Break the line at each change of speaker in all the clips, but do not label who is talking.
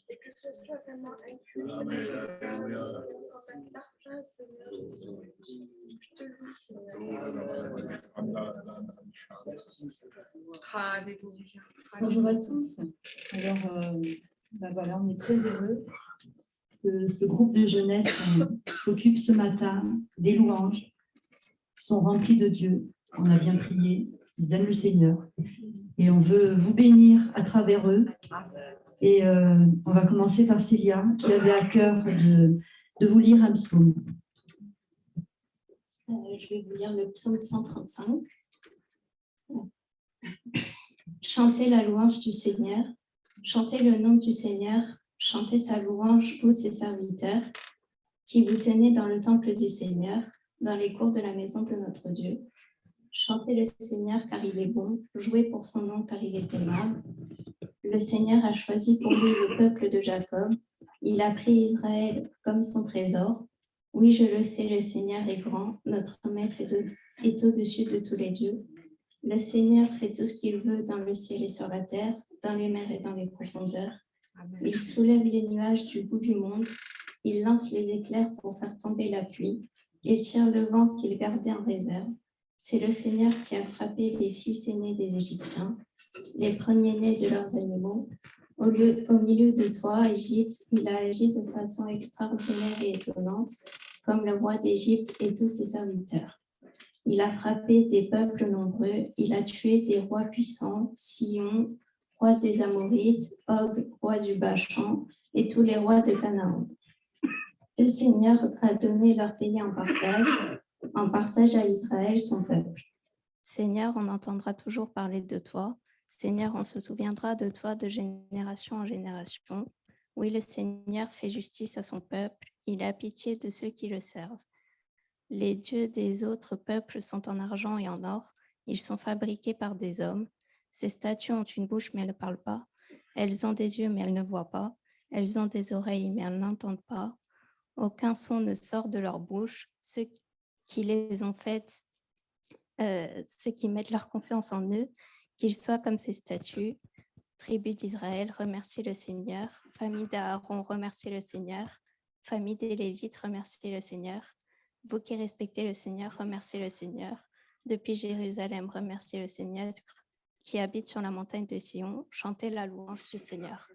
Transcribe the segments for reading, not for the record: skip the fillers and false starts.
Et que ce soit vraiment inclus.
Bonjour à tous. Alors, voilà, on est très heureux que ce groupe de jeunesse s'occupe ce matin des louanges qui sont remplies de Dieu. On a bien prié, ils aiment le Seigneur. Et on veut vous bénir à travers eux. Et on va commencer par Célia, qui avait à cœur de vous lire un psaume.
Je vais vous lire le psaume 135. Chantez la louange du Seigneur, chantez le nom du Seigneur, chantez sa louange, vous ses serviteurs, qui vous tenez dans le temple du Seigneur, dans les cours de la maison de notre Dieu. Chantez le Seigneur car il est bon, jouez pour son nom car il est aimable. Le Seigneur a choisi pour lui le peuple de Jacob, il a pris Israël comme son trésor. Oui, je le sais, le Seigneur est grand, notre Maître est au-dessus de tous les dieux. Le Seigneur fait tout ce qu'il veut dans le ciel et sur la terre, dans les mers et dans les profondeurs. Il soulève les nuages du bout du monde, il lance les éclairs pour faire tomber la pluie, il tire le vent qu'il gardait en réserve. C'est le Seigneur qui a frappé les fils aînés des Égyptiens, les premiers-nés de leurs animaux. Au milieu de toi, Égypte, il a agi de façon extraordinaire et étonnante, comme le roi d'Égypte et tous ses serviteurs. Il a frappé des peuples nombreux, il a tué des rois puissants, Sion, roi des Amorites, Og, roi du Bashan, et tous les rois de Canaan. Le Seigneur a donné leur pays en partage à Israël, son peuple. Seigneur, on entendra toujours parler de toi. Seigneur, on se souviendra de toi de génération en génération. Oui, le Seigneur fait justice à son peuple, il a pitié de ceux qui le servent. Les dieux des autres peuples sont en argent et en or, ils sont fabriqués par des hommes. Ces statues ont une bouche mais elles ne parlent pas, elles ont des yeux mais elles ne voient pas, elles ont des oreilles mais elles n'entendent pas. Aucun son ne sort de leur bouche, ceux qui les ont faites, ceux qui mettent leur confiance en eux, qu'ils soient comme ces statues. Tribu d'Israël, remerciez le Seigneur. Famille d'Aaron, remerciez le Seigneur. Famille des Lévites, remerciez le Seigneur. Vous qui respectez le Seigneur, remerciez le Seigneur. Depuis Jérusalem, remerciez le Seigneur qui habite sur la montagne de Sion. Chantez la louange du Seigneur.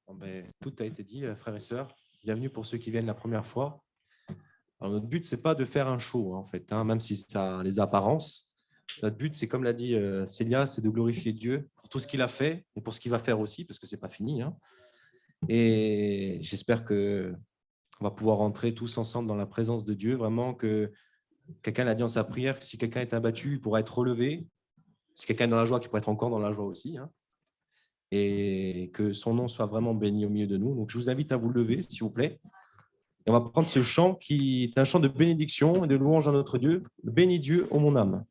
Amen.
Tout a été dit, frères et sœurs. Bienvenue pour ceux qui viennent la première fois. Alors, notre but, ce n'est pas de faire un show, en fait, même si ça a les apparences. Notre but, c'est, comme l'a dit Célia, c'est de glorifier Dieu pour tout ce qu'il a fait et pour ce qu'il va faire aussi, parce que ce n'est pas fini. Et j'espère qu'on va pouvoir rentrer tous ensemble dans la présence de Dieu, vraiment que quelqu'un l'a dit dans sa prière, que si quelqu'un est abattu, il pourra être relevé. Si quelqu'un est dans la joie, qu'il pourra être encore dans la joie aussi. Et que son nom soit vraiment béni au milieu de nous. Donc, je vous invite à vous lever, s'il vous plaît. Et on va prendre ce chant qui est un chant de bénédiction et de louange à notre Dieu. Bénis Dieu, ô mon âme.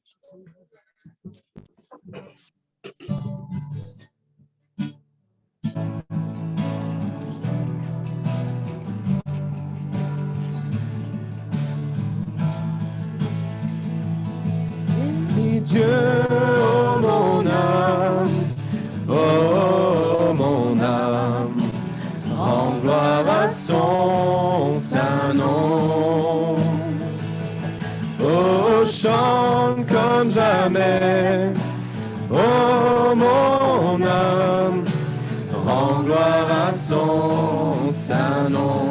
Bénis Dieu, ô mon âme. Oh, mon âme, rends gloire à son saint nom. Oh, chante comme jamais. Oh, mon âme, rends gloire à son saint nom.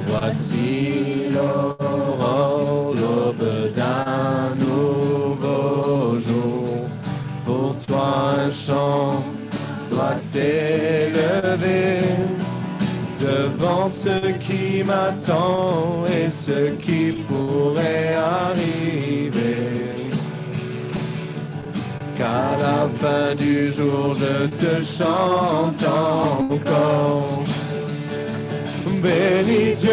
Voici l'aurore, l'aube d'un nouveau jour. Pour toi un chant doit s'élever devant ce qui m'attend et ce qui pourrait arriver. Qu'à la fin du jour je te chante encore. Bénis Dieu,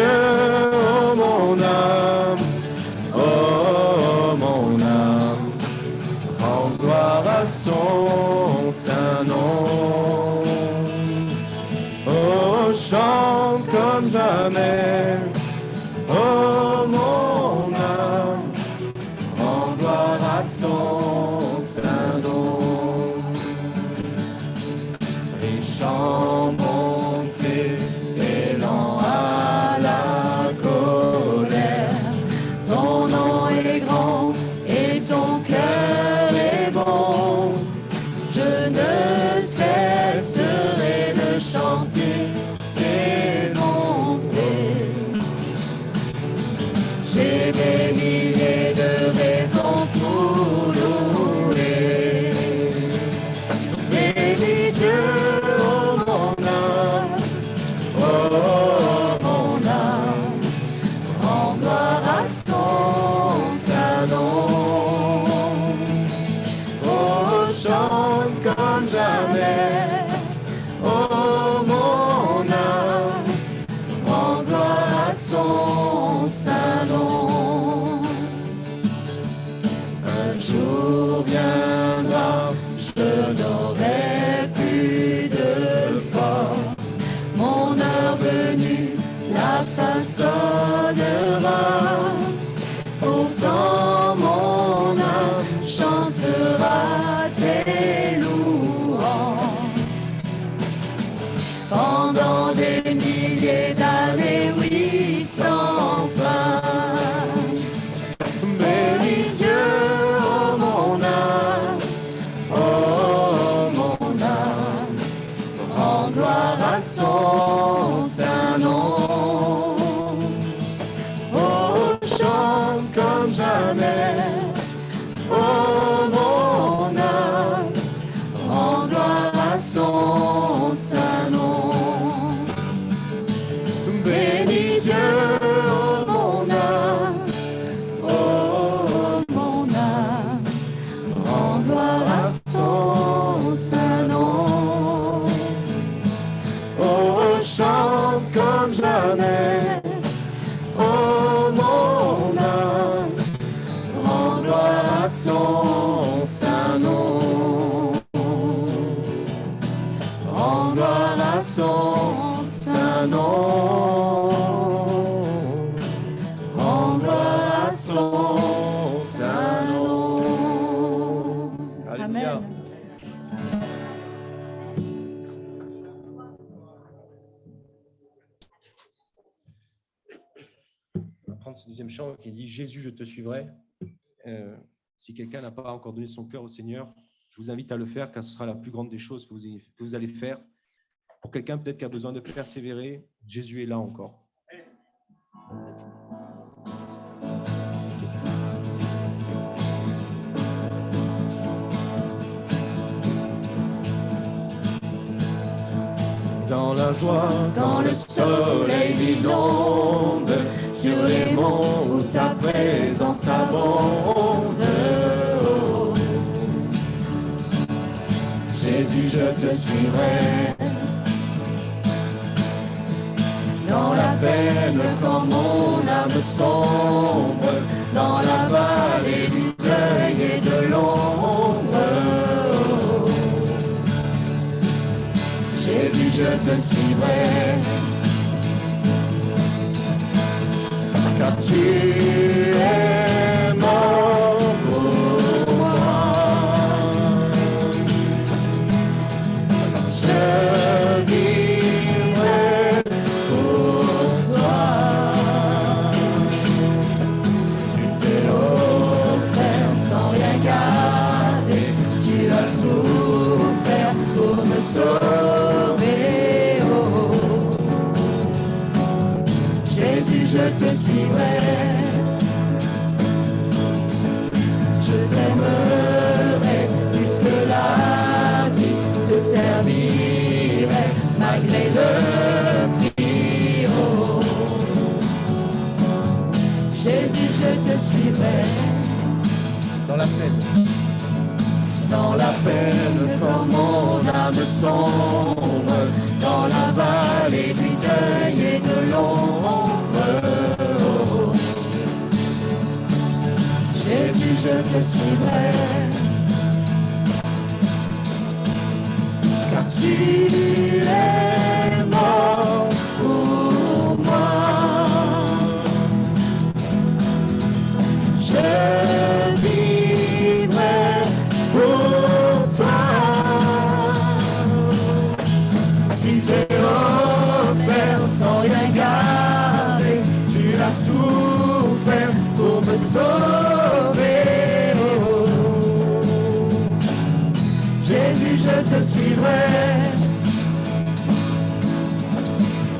oh mon âme, oh mon âme. Gloire à son saint nom. Oh, chante comme jamais, oh mon âme, rends gloire à son saint nom. Riche en bonté et lent à la colère, ton nom est grand et ton cœur est bon. Je ne cesserai de chanter tes bontés. J'ai des milliers de raisons pour louer. Bénis Dieu, oh mon âme, oh mon âme, rends gloire à son saint nom. Oh, chante comme jamais, oh mon âme, rends gloire à son saint nom. Un jour viendra, je n'aurai plus de force. Mon heure venue, la fin sonnera. Pourtant mon âme chantera tes louanges. Pendant des milliers d'années, oui, sans fin. Bénis Dieu, oh mon âme, oh mon âme, rends gloire à son saint nom. Oh, chante comme jamais, oh mon âme, rends gloire à son saint nom. Bénis Dieu, oh mon âme, rends gloire à son saint nom. Oh, chante comme jamais, oh mon âme, rends gloire à son saint nom. Rends gloire à son saint nom. Rends gloire à son saint nom. Alléluia.
Amen.
On va prendre ce deuxième chant qui dit « Jésus, je te suivrai ». Si quelqu'un n'a pas encore donné son cœur au Seigneur, je vous invite à le faire, car ce sera la plus grande des choses que vous allez faire. Pour quelqu'un peut-être qui a besoin de persévérer, Jésus est là encore. Dans la joie, quand le soleil inonde, sur les monts où ta présence abonde. Oh, Jésus, je te suivrai. Dans la peine, quand mon âme sombre, dans la vallée du deuil et de l'ombre. Oh, Jésus, je te suivrai. Car tu es mort pour moi. Je vivrai pour toi. Tu t'es offert sans rien garder. Tu as souffert pour me sauver. Oh, Jésus, je te suivrai. Je t'aimerai plus que la vie, te servirai malgré le prix. Oh, Jésus, je te suivrai. Dans la peine. Dans la peine, quand mon âme sombre, dans la vallée du deuil et de l'ombre. Oh, Jésus, je te suivrai.
Tu es mort pour moi. Je vivrai pour toi. Tu t'es offert sans rien garder. Tu as souffert pour me sauver. Jésus, je te suivrai.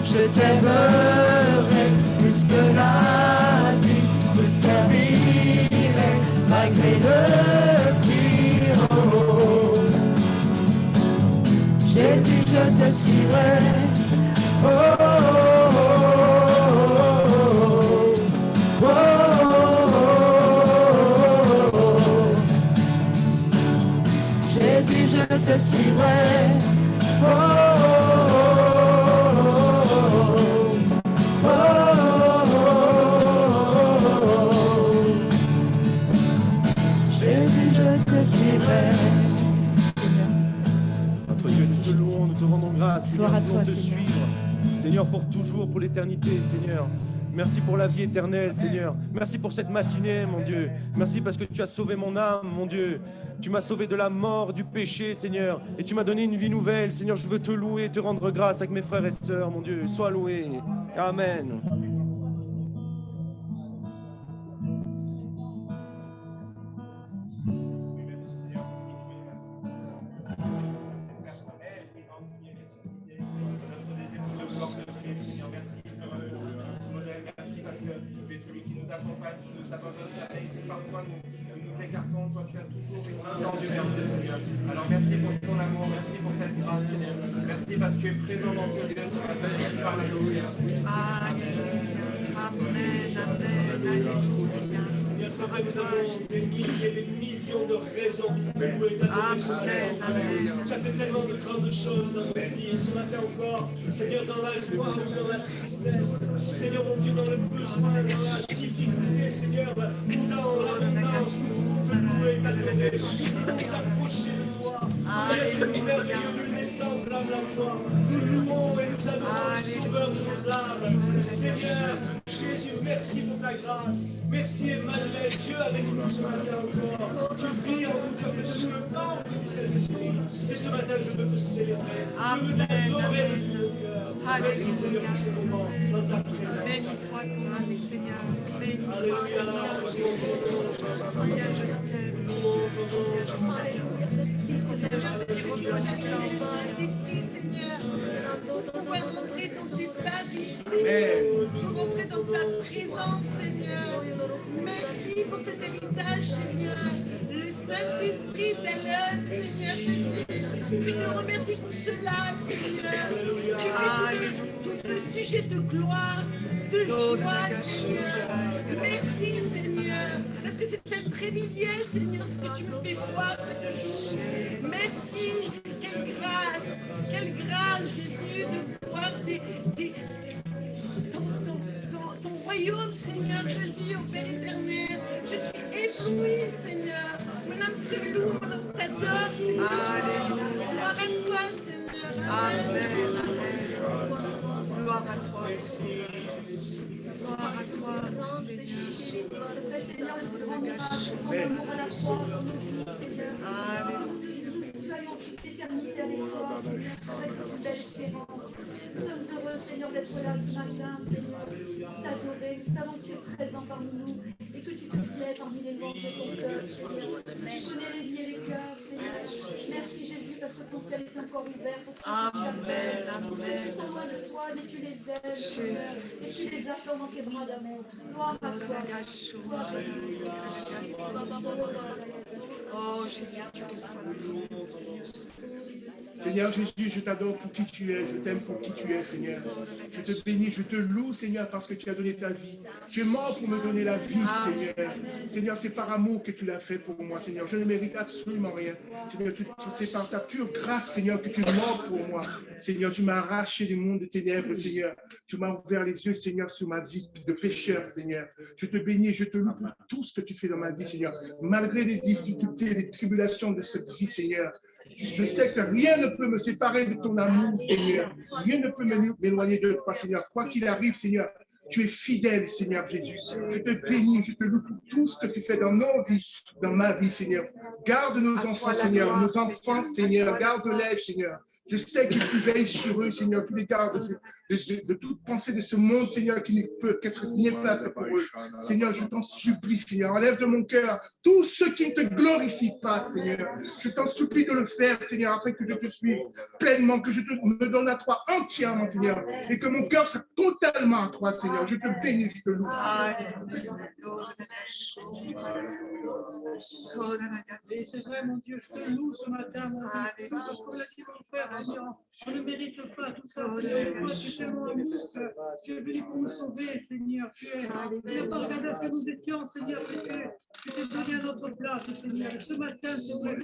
Je t'aimerai plus que la vie. Je servirai malgré le pire. Jésus, je te suivrai. Oh, oh, oh, oh, oh, oh. Jésus, je te suivrai. Oh, oh, oh. Jésus, je te suivrai.
Notre Dieu, nous te louons, nous te rendons grâce, Seigneur,
Gloire à
nous
toi,
voulons te
Seigneur.
suivre. Seigneur, pour toujours, pour l'éternité, Seigneur. Merci pour la vie éternelle, Seigneur. Merci pour cette matinée, mon Dieu. Merci parce que tu as sauvé mon âme, mon Dieu. Tu m'as sauvé de la mort, du péché, Seigneur. Et tu m'as donné une vie nouvelle. Seigneur, je veux te louer, te rendre grâce avec mes frères et sœurs, mon Dieu. Sois loué. Amen.
Merci parce que tu es celui qui nous accompagne, tu ne nous abandonnes jamais. Si parfois nous nous écartons, toi tu as toujours une main tendue vers nous, Seigneur. Alors merci pour ton amour, merci pour cette grâce, Seigneur. Merci parce que tu es présent dans ce lieu ce matin et tu parles à nous.
Seigneur, c'est vrai, nous avons des milliers, des millions de raisons de louer ta bénédiction. Tu as fait tellement de grandes choses dans nos vies. Et ce matin encore, Seigneur, dans la joie ou dans la tristesse, Seigneur, mon Dieu, dans le besoin, dans la difficulté, Seigneur, ou dans l'abondance, nous pouvons te louer et t'adorer. Nous pouvons nous approcher de toi. Tu es merveilleux, nul n'est semblable à toi. Nous louons et nous adorons le Sauveur de nos âmes. Seigneur, Jésus, merci pour ta grâce. Merci Emmanuel, Dieu avec nous ce matin encore. Tu vis en nous, tu as fait de nous le temps du Saint-Esprit. Et ce matin, je veux te célébrer. Je veux t'adorer de tout mon cœur. Merci Seigneur pour ces moments dans ta présence.
Béni soit ton nom, Seigneur. Béni soit
Alléluia.
ton nom. Combien je t'aime. Combien je t'aime. Seigneur, je te dis reconnaissance.
Saint-Esprit, Seigneur, nous pouvons rentrer dans tes tables ici, nous rentrer dans ta présence, Seigneur. Merci pour cet héritage, Seigneur. Le Saint-Esprit t'élève, Seigneur Jésus. Je te remercie pour cela, Seigneur. Tu fais tout le sujet de gloire, de joie, Seigneur. Merci, Seigneur, parce que c'est un privilège, Seigneur, ce que tu me fais voir ce jour. Merci, quelle grâce, Jésus, de voir ton royaume, Seigneur Jésus, au Père éternel. Je suis ébloui, Seigneur. Mon âme te loue, mon âme t'adore, Seigneur.
Alléluia.
Gloire à toi, Seigneur.
Amen. Amen. Gloire à toi. Gloire à toi, Seigneur.
C'est vrai, Seigneur, nous te rendons grâce pour ton amour à la croix pour nos vies, Seigneur. Nous soyons toute l'éternité avec toi, Seigneur. C'est une belle espérance. Nous sommes heureux, Seigneur, d'être là ce matin, Seigneur. T'adorer. Nous savons que tu es présent parmi nous et que tu te plais parmi les louanges de ton peuple, Seigneur. Tu connais les vies et les cœurs, Seigneur. Merci, Jésus, parce que ton ciel est encore ouvert pour ceux que tu appelles. Pour ceux qui sont loin de toi, mais tu les aimes, Seigneur. Et tu les attends dans tes bras d'amour. Gloire à toi. Sois béni, Seigneur.
Oh Jésus, tu reçois.
Seigneur Jésus, je t'adore pour qui tu es, je t'aime pour qui tu es, Seigneur. Je te bénis, je te loue, Seigneur, parce que tu as donné ta vie. Tu es mort pour me donner la vie, Seigneur. Seigneur, c'est par amour que tu l'as fait pour moi, Seigneur. Je ne mérite absolument rien. Seigneur, c'est par ta pure grâce, Seigneur, que tu es mort pour moi. Seigneur, tu m'as arraché du monde de ténèbres, Seigneur. Tu m'as ouvert les yeux, Seigneur, sur ma vie de pécheur, Seigneur. Je te bénis, je te loue pour tout ce que tu fais dans ma vie, Seigneur. Malgré les difficultés, les tribulations de cette vie, Seigneur,
Je sais que rien ne peut me séparer de ton amour, Seigneur. Rien ne peut m'éloigner de toi, Seigneur. Quoi qu'il arrive, Seigneur, tu es fidèle, Seigneur Jésus. Je te bénis, je te loue pour tout ce que tu fais dans nos vies, dans ma vie, Seigneur. Garde nos enfants, Seigneur. Nos enfants, Seigneur. Garde-les, Seigneur. Je sais que tu veilles sur eux, Seigneur. Tu les gardes de toute pensée de ce monde, Seigneur, qui ne peut qu'être néfaste pour eux. Seigneur, je t'en supplie, Seigneur. Enlève de mon cœur tout ce qui ne te glorifie pas, Seigneur. Je t'en supplie de le faire, Seigneur, afin que je te suive pleinement, que je me donne à toi entièrement, Seigneur, et que mon cœur soit totalement à toi, Seigneur. Je te bénis, je te loue.
Et c'est vrai, mon Dieu, je te loue ce matin, mon Dieu, parce qu'on l'a dit, mon frère, Seigneur, on ne mérite pas tout ça, Seigneur, toi, tu es tellement amour, tu es venu pour nous sauver, Seigneur, tu n'as pas regardé ce que nous étions, Seigneur, tu t'es donné à notre place, Seigneur, et ce matin, c'est vrai que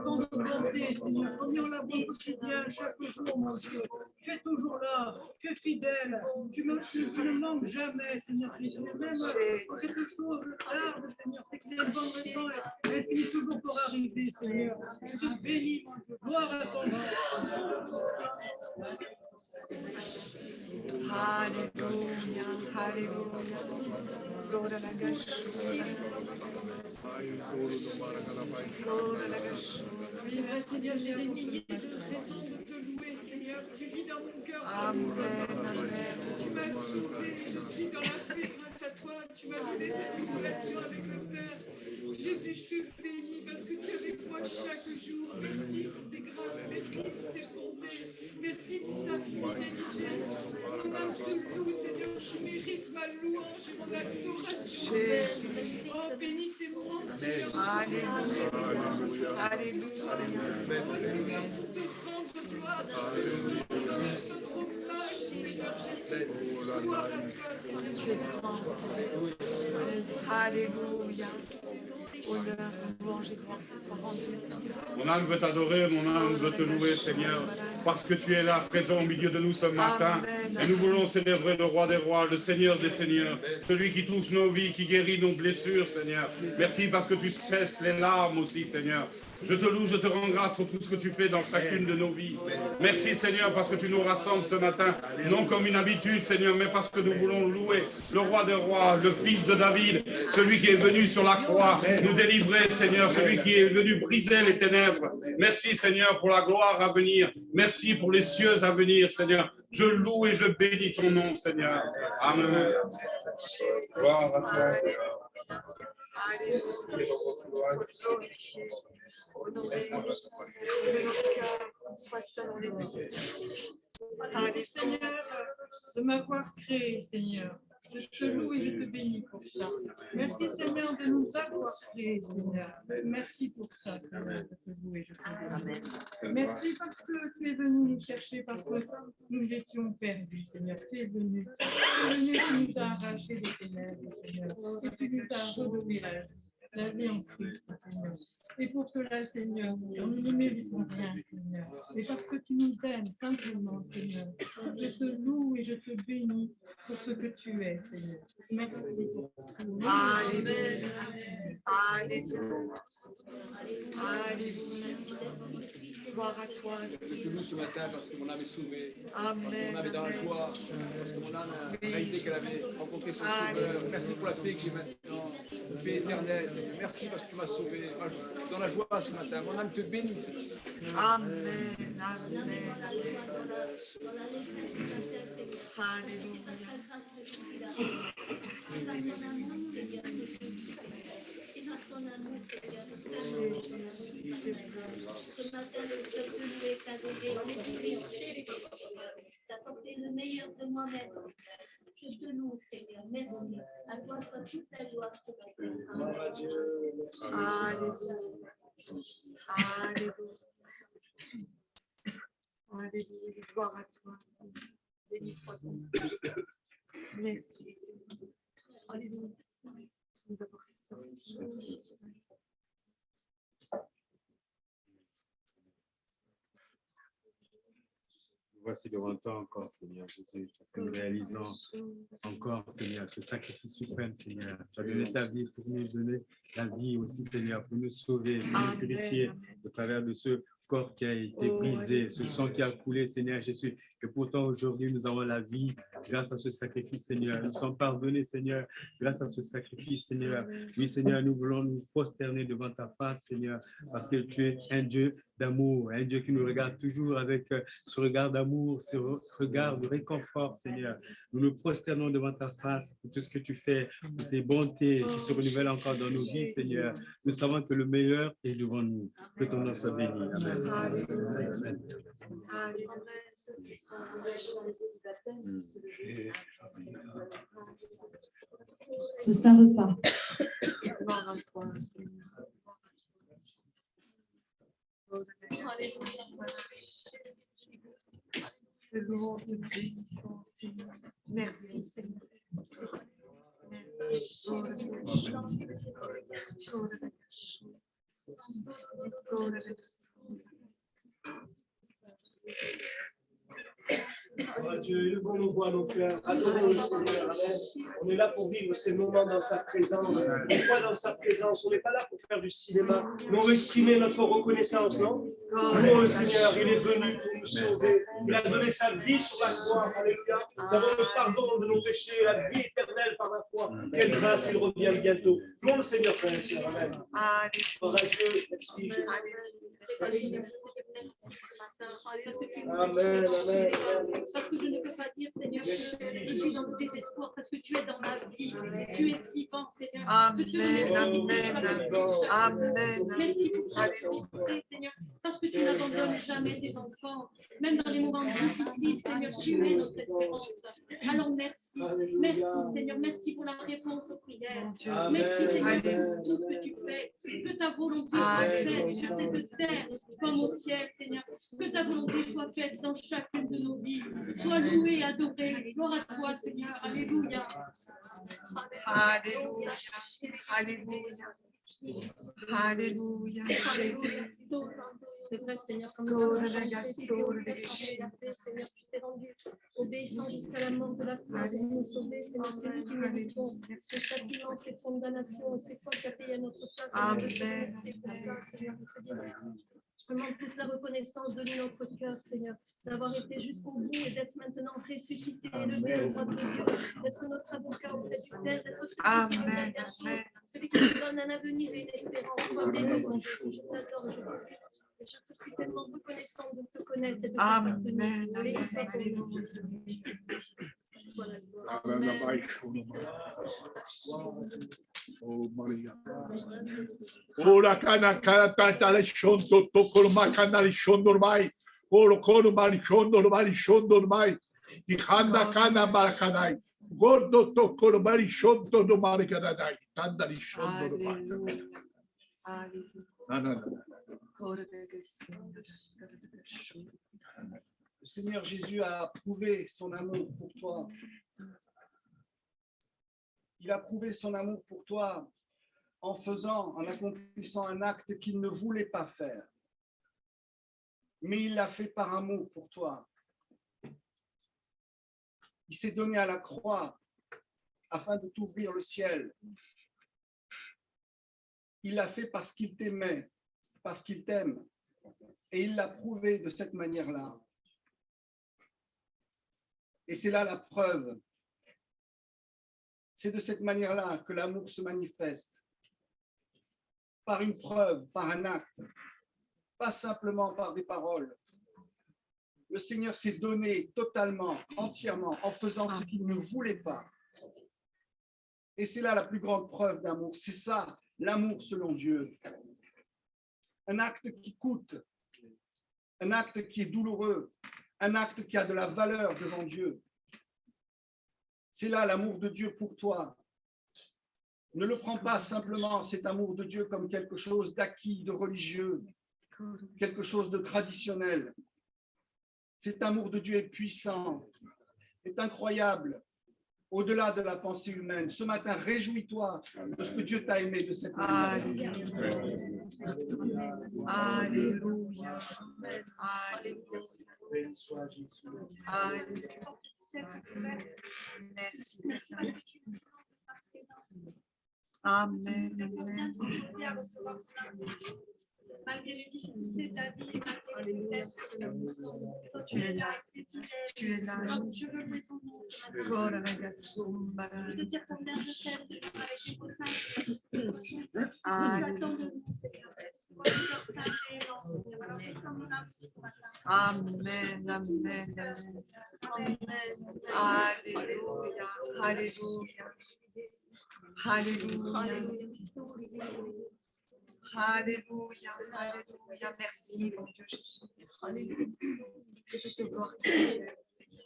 tant de bonté, Seigneur, comme on la voit au quotidien, chaque jour, mon Dieu, tu es toujours là, tu es fidèle, tu ne manques jamais, Seigneur Jésus, même quand quelque chose tarde, Seigneur, c'est que les bonnes raisons, elles finissent toujours pour arriver, Seigneur. Je te bénis, mon Dieu. Gloire à ton nom.
Alléluia, alléluia. Gloire à la gâche. Gloire à la gâche.
Oui, vrai, Seigneur, j'ai des milliers de raisons de te louer, Seigneur. Tu vis dans mon cœur.
Amen, amen.
Tu m'as exaucé, je suis dans la paix grâce à toi. Tu m'as donné cette relation avec le Père. Jésus, je te bénis parce que tu es avec moi chaque jour. Merci pour tes grâces, merci pour tes bontés, merci pour ta fidélité. Mon âme te loue, Seigneur, tu mérites ma louange et mon adoration. Oh, bénissez mon nom, Seigneur.
Alléluia, alléluia.
Oh, Seigneur, pour te rendre gloire, pour te rendre hommage, Seigneur Jésus. Gloire à toi, Seigneur.
Alléluia. Honneur, louange et gloire te soient rendues, Seigneur.
Mon âme veut t'adorer, mon âme veut te louer, Seigneur, parce que tu es là, présent au milieu de nous ce matin. Et nous voulons célébrer le roi des rois, le Seigneur des seigneurs, celui qui touche nos vies, qui guérit nos blessures, Seigneur. Merci parce que tu cesses les larmes aussi, Seigneur. Je te loue, je te rends grâce pour tout ce que tu fais dans chacune de nos vies. Merci, Seigneur, parce que tu nous rassembles ce matin, non comme une habitude, Seigneur, mais parce que nous voulons louer le roi des rois, le fils de David, celui qui est venu sur la croix nous délivrer, Seigneur, celui qui est venu briser les ténèbres. Merci, Seigneur, pour la gloire à venir. Merci pour les cieux à venir, Seigneur. Je loue et je bénis ton nom, Seigneur. Amen. Gloire à toi.
Merci, Seigneur, de m'avoir créé, Seigneur. Je te loue et je te bénis pour ça. Merci, Seigneur, de nous avoir créés, Seigneur. Merci pour ça, Seigneur. Je te loue et je te bénis. Merci parce que tu es venu nous chercher, parce que nous étions perdus, Seigneur. Tu es venu, tu nous as arrachés des ténèbres, Seigneur. Et tu nous as redonné la vie en Christ, Seigneur. Et pour cela, Seigneur, nous ne méritons rien, Seigneur. Et parce que tu nous aimes simplement, Seigneur, je te loue et je te bénis pour ce que tu es, Seigneur. Merci pour tout.
Alléluia. Alléluia. Alléluia. Gloire à toi.
Je te loue ce matin parce que mon âme est sauvée.
Amen.
Parce que mon âme est dans la joie. Parce que mon âme a réalisé qu'elle avait rencontré son sauveur. Merci pour la paix que j'ai maintenant. La paix éternelle. Merci parce que tu m'as sauvé. Dans la joie ce matin. Mon âme te bénit.
Amen. Amen. Alléluia.
Ce matin, le peuple loué t'a donné t'as porté le meilleur de moi-même. Je te loue, Seigneur. Merci. À toi soit toute la joie.
Alléluia. Alléluia. Alléluia. Gloire à toi. Béni soit ton nom. Merci. Alléluia. Nous avons sorti.
Voici devant toi encore, Seigneur Jésus, parce que nous réalisons encore, Seigneur, ce sacrifice suprême, Seigneur. Tu as donné ta vie pour nous donner la vie aussi, Seigneur, pour nous sauver, pour nous purifier au travers de ce corps qui a été brisé, ce sang qui a coulé, Seigneur Jésus. Et pourtant, aujourd'hui, nous avons la vie grâce à ce sacrifice, Seigneur. Nous sommes pardonnés, Seigneur, grâce à ce sacrifice, Seigneur. Oui, Seigneur, nous voulons nous prosterner devant ta face, Seigneur, parce que tu es un Dieu d'amour, un Dieu qui nous regarde toujours avec ce regard d'amour, ce regard de réconfort, Seigneur. Nous nous prosternons devant ta face pour tout ce que tu fais, pour tes bontés qui se renouvellent encore dans nos vies, Seigneur. Nous savons que le meilleur est devant nous. Que ton nom soit béni. Amen. Amen.
Ce saint repas.
Merci, Seigneur.
Dieu, élevons nos voix, nos cœurs, adorons le Seigneur. Amen. On est là pour vivre ces moments dans sa présence. On n'est pas dans sa présence, on n'est pas là pour faire du cinéma, mais on veut exprimer notre reconnaissance, non? Louons le Seigneur, il est venu pour nous sauver. Il a donné sa vie sur la croix. Alléluia. Nous avons le pardon de nos péchés, la vie éternelle par la foi. Quelle grâce, il revient bientôt. Louons le Seigneur, frères et sœurs. Amen. Gloire à Dieu, merci. Merci. Amen, amen.
Parce que je ne peux pas dire, Seigneur, que je suis dans le désespoir, parce que tu es dans ma vie, tu es vivant, Seigneur.
Amen, amen.
Merci pour ta fidélité, Seigneur, parce que tu n'abandonnes jamais tes enfants, même dans les moments difficiles, Seigneur, tu es notre espérance. Alors merci, merci, Seigneur, merci pour la réponse aux prières. Merci, Seigneur, pour tout ce que tu fais, que ta volonté soit faite sur cette terre comme au ciel, Seigneur. Que ta volonté soit faite dans chacune de nos vies. Sois loué, adoré. Gloire à toi, Seigneur. Alléluia.
Alléluia. Alléluia. Alléluia. Jésus.
C'est vrai, Seigneur, comme nous avons chanté, Seigneur, tu t'es rendu obéissant jusqu'à la mort de la croix pour nous sauver, Seigneur, c'est nous qui méritons ce châtiment, cette condamnation, c'est toi qui as payé à notre place.
Amen.
C'est pour ça, Seigneur, je demande toute la reconnaissance de notre cœur, Seigneur, d'avoir été jusqu'au bout et d'être maintenant ressuscité, élevé au droit de Dieu, d'être notre avocat auprès du Père, d'être celui qui nous donne un avenir et une espérance. Sois béni, mon Dieu, je t'adore, je te suis tellement reconnaissante de te connaître et de
Amen.
Béni soit ton nom.
Oh Maria. Oh la cana tanta le shondo tocco ma cana le shondo ormai. Oh lo cono mali shondo ormai. Di handa cana marcanai. Gordo tocco lo mali shondo do mali canadai. Tanda li shondo ormai. No.
Le Seigneur Jésus a prouvé son amour pour toi. Il a prouvé son amour pour toi en accomplissant un acte qu'il ne voulait pas faire. Mais il l'a fait par amour pour toi. Il s'est donné à la croix afin de t'ouvrir le ciel. Il l'a fait parce qu'il t'aimait, parce qu'il t'aime. Et il l'a prouvé de cette manière-là. Et c'est là la preuve. C'est de cette manière-là que l'amour se manifeste. Par une preuve, par un acte, pas simplement par des paroles. Le Seigneur s'est donné totalement, entièrement, en faisant ce qu'il ne voulait pas. Et c'est là la plus grande preuve d'amour. C'est ça, l'amour selon Dieu. Un acte qui coûte, un acte qui est douloureux, un acte qui a de la valeur devant Dieu. C'est là l'amour de Dieu pour toi. Ne le prends pas simplement, cet amour de Dieu, comme quelque chose d'acquis, de religieux, quelque chose de traditionnel. Cet amour de Dieu est puissant, est incroyable, au-delà de la pensée humaine. Ce matin, réjouis-toi de ce que Dieu t'a aimé de cette manière.
Alléluia. Alléluia.
béni soit Jésus.
Merci. Amen. Amen.
Malgré les difficultés de la vie, malgré les tests,
Tu es là. Tu es là.
je veux louer ton nom. Je veux te dire combien je t'aime avec les mots simples. J'attends de nous, Seigneur. Mon cœur simple et lent, Seigneur. Alors, je ferme mon âme ce matin.
Amen. Amen. Alléluia. Alléluia. Alléluia. Alléluia. Alléluia. Merci, mon Dieu Jésus. Alléluia. Que toute gloire te soit, Seigneur.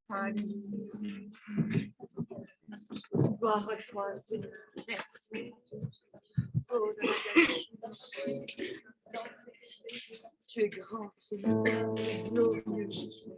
Alléluia. Gloire à toi, Seigneur. Merci. Oh, tu es grand, Seigneur. Glorieux Jésus.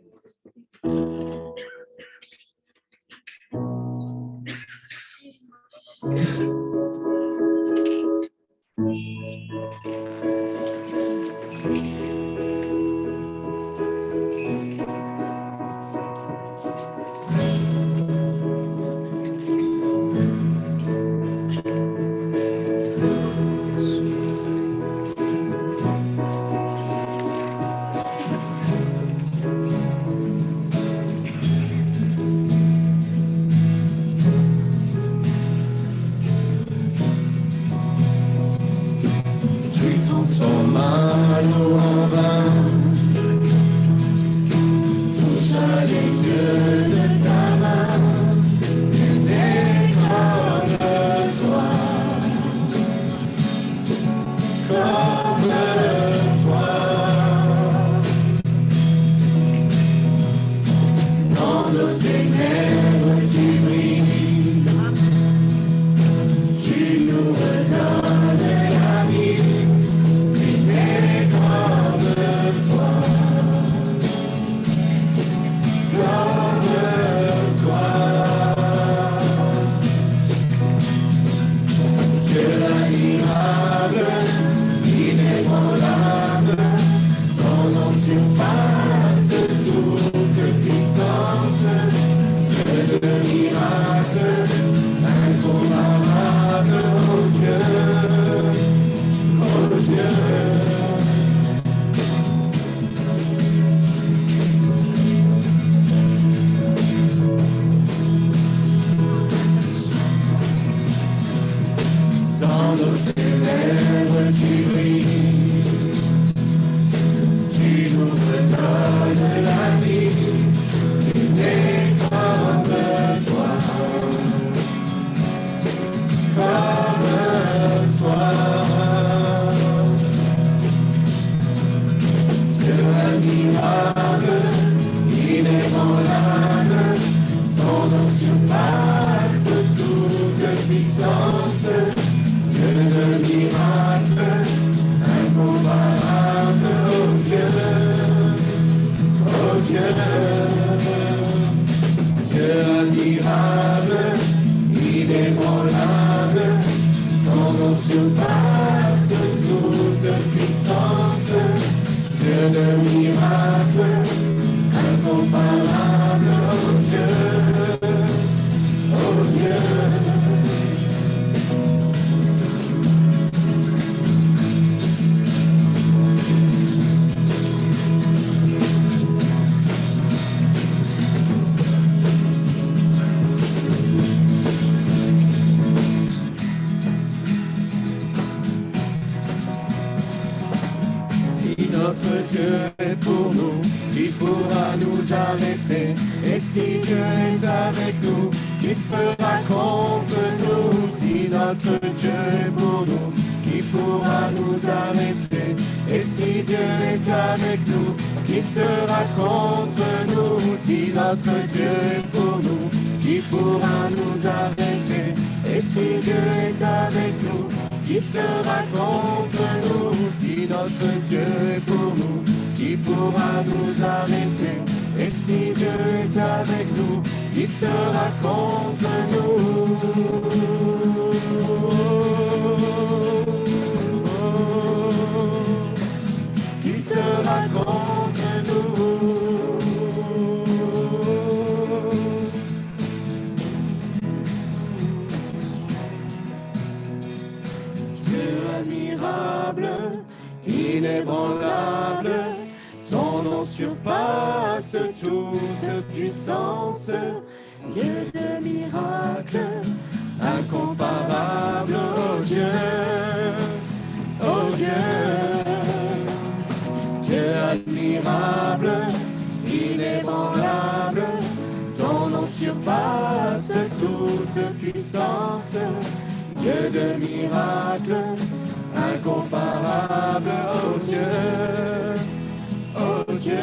admirable, inébranlable, ton nom surpasse toute puissance, Dieu de miracles, incomparable, oh Dieu, Dieu admirable, inébranlable, ton nom surpasse toute puissance, Dieu de miracles, incomparable, oh Dieu, oh Dieu.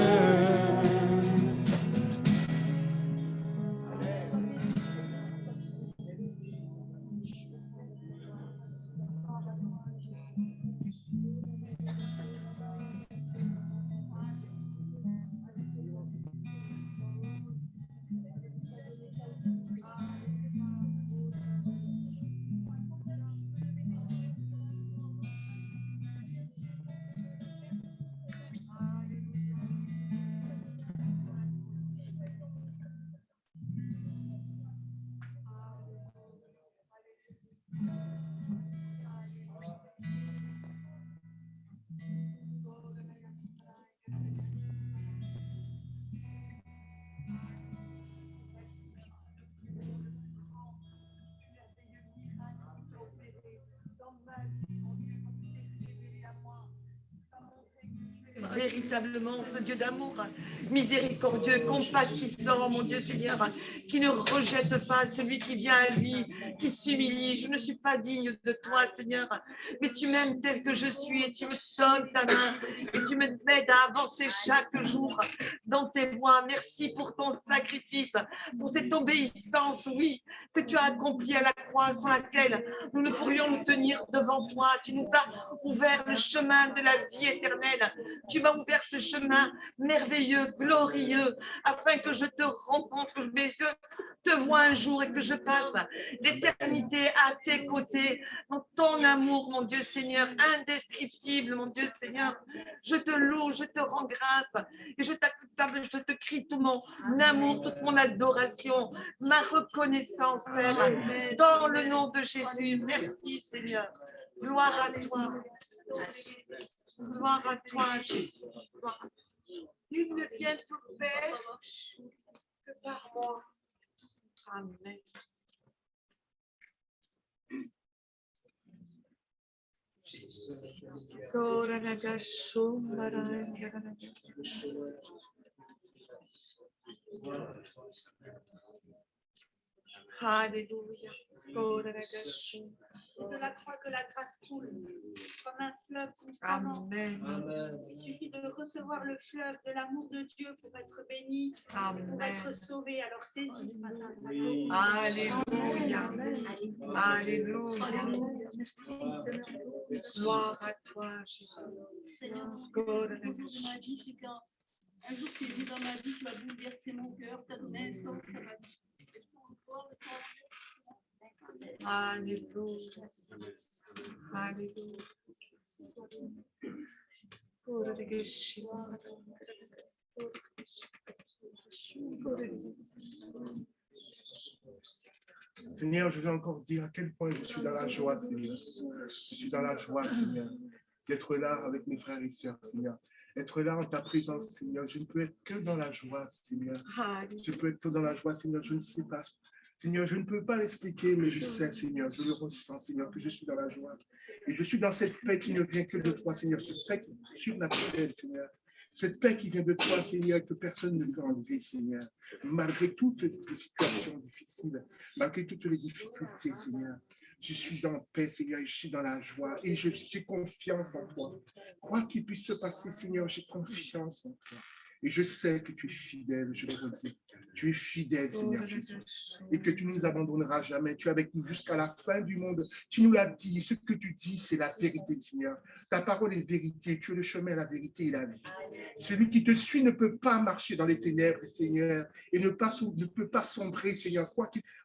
Véritablement, ce Dieu d'amour, miséricordieux, compatissant, mon Dieu Seigneur, qui ne rejette pas celui qui vient à lui, qui s'humilie. Je ne suis pas digne de toi, Seigneur, mais tu m'aimes tel que je suis et tu me donnes ta main et tu m'aides à avancer chaque jour dans tes voies. Merci pour ton sacrifice, pour cette obéissance, oui, que tu as accomplie à la croix, sans laquelle nous ne pourrions nous tenir devant toi. Tu nous as ouvert le chemin de la vie éternelle. Tu m'as ouvert ce chemin merveilleux, glorieux, afin que je te rencontre, que mes yeux te voient un jour et que je passe l'éternité à tes côtés, dans ton amour, mon Dieu Seigneur, indescriptible, mon Dieu Seigneur. Je te loue, je te rends grâce et je te crie tout mon amour, toute mon adoration, ma reconnaissance, Père, dans le nom de Jésus. Merci, Seigneur. Gloire à toi. Gloire à toi, Jésus. Gloire à toi. Nul ne vient au Père que par moi. Amen. Alléluia.
C'est de la croix que la grâce coule, comme un fleuve constamment.
Amen.
Il suffit de recevoir le fleuve de l'amour de Dieu pour être béni,
Amen.
pour être sauvé. Alors saisis ce matin.
Alléluia. Alléluia. Gloire à toi, Jésus.
Seigneur, le jour de ma vie, c'est qu'un jour tu es venu dans ma vie, tu as bouleversé mon cœur, tu as donné un sens à ma vie.
Alléluia. Alléluia.
Seigneur, je veux encore dire à quel point je suis dans la joie, Seigneur. Je suis dans la joie, Seigneur, d'être là avec mes frères et sœurs, Seigneur. Être là en ta présence, Seigneur. Je ne peux être que dans la joie, Seigneur. Je peux être que dans la joie, Seigneur. Je ne sais pas. Seigneur, je ne peux pas l'expliquer, mais je sais, Seigneur, je le ressens, Seigneur, que je suis dans la joie. Et je suis dans cette paix qui ne vient que de toi, Seigneur. Cette paix surnaturelle, Seigneur. Cette paix qui vient de toi, Seigneur, que personne ne peut enlever, Seigneur. Malgré toutes les situations difficiles, malgré toutes les difficultés, Seigneur. Je suis dans la paix, Seigneur, je suis dans la joie et j'ai confiance en toi. Quoi qu'il puisse se passer, Seigneur, j'ai confiance en toi. Et je sais que tu es fidèle, je le redis. Tu es fidèle, Seigneur Jésus. Et que tu ne nous abandonneras jamais. Tu es avec nous jusqu'à la fin du monde. Tu nous l'as dit. Ce que tu dis, c'est la vérité, Seigneur. Ta parole est vérité. Tu es le chemin, la vérité et la vie. Celui qui te suit ne peut pas marcher dans les ténèbres, Seigneur. Et ne peut pas sombrer, Seigneur,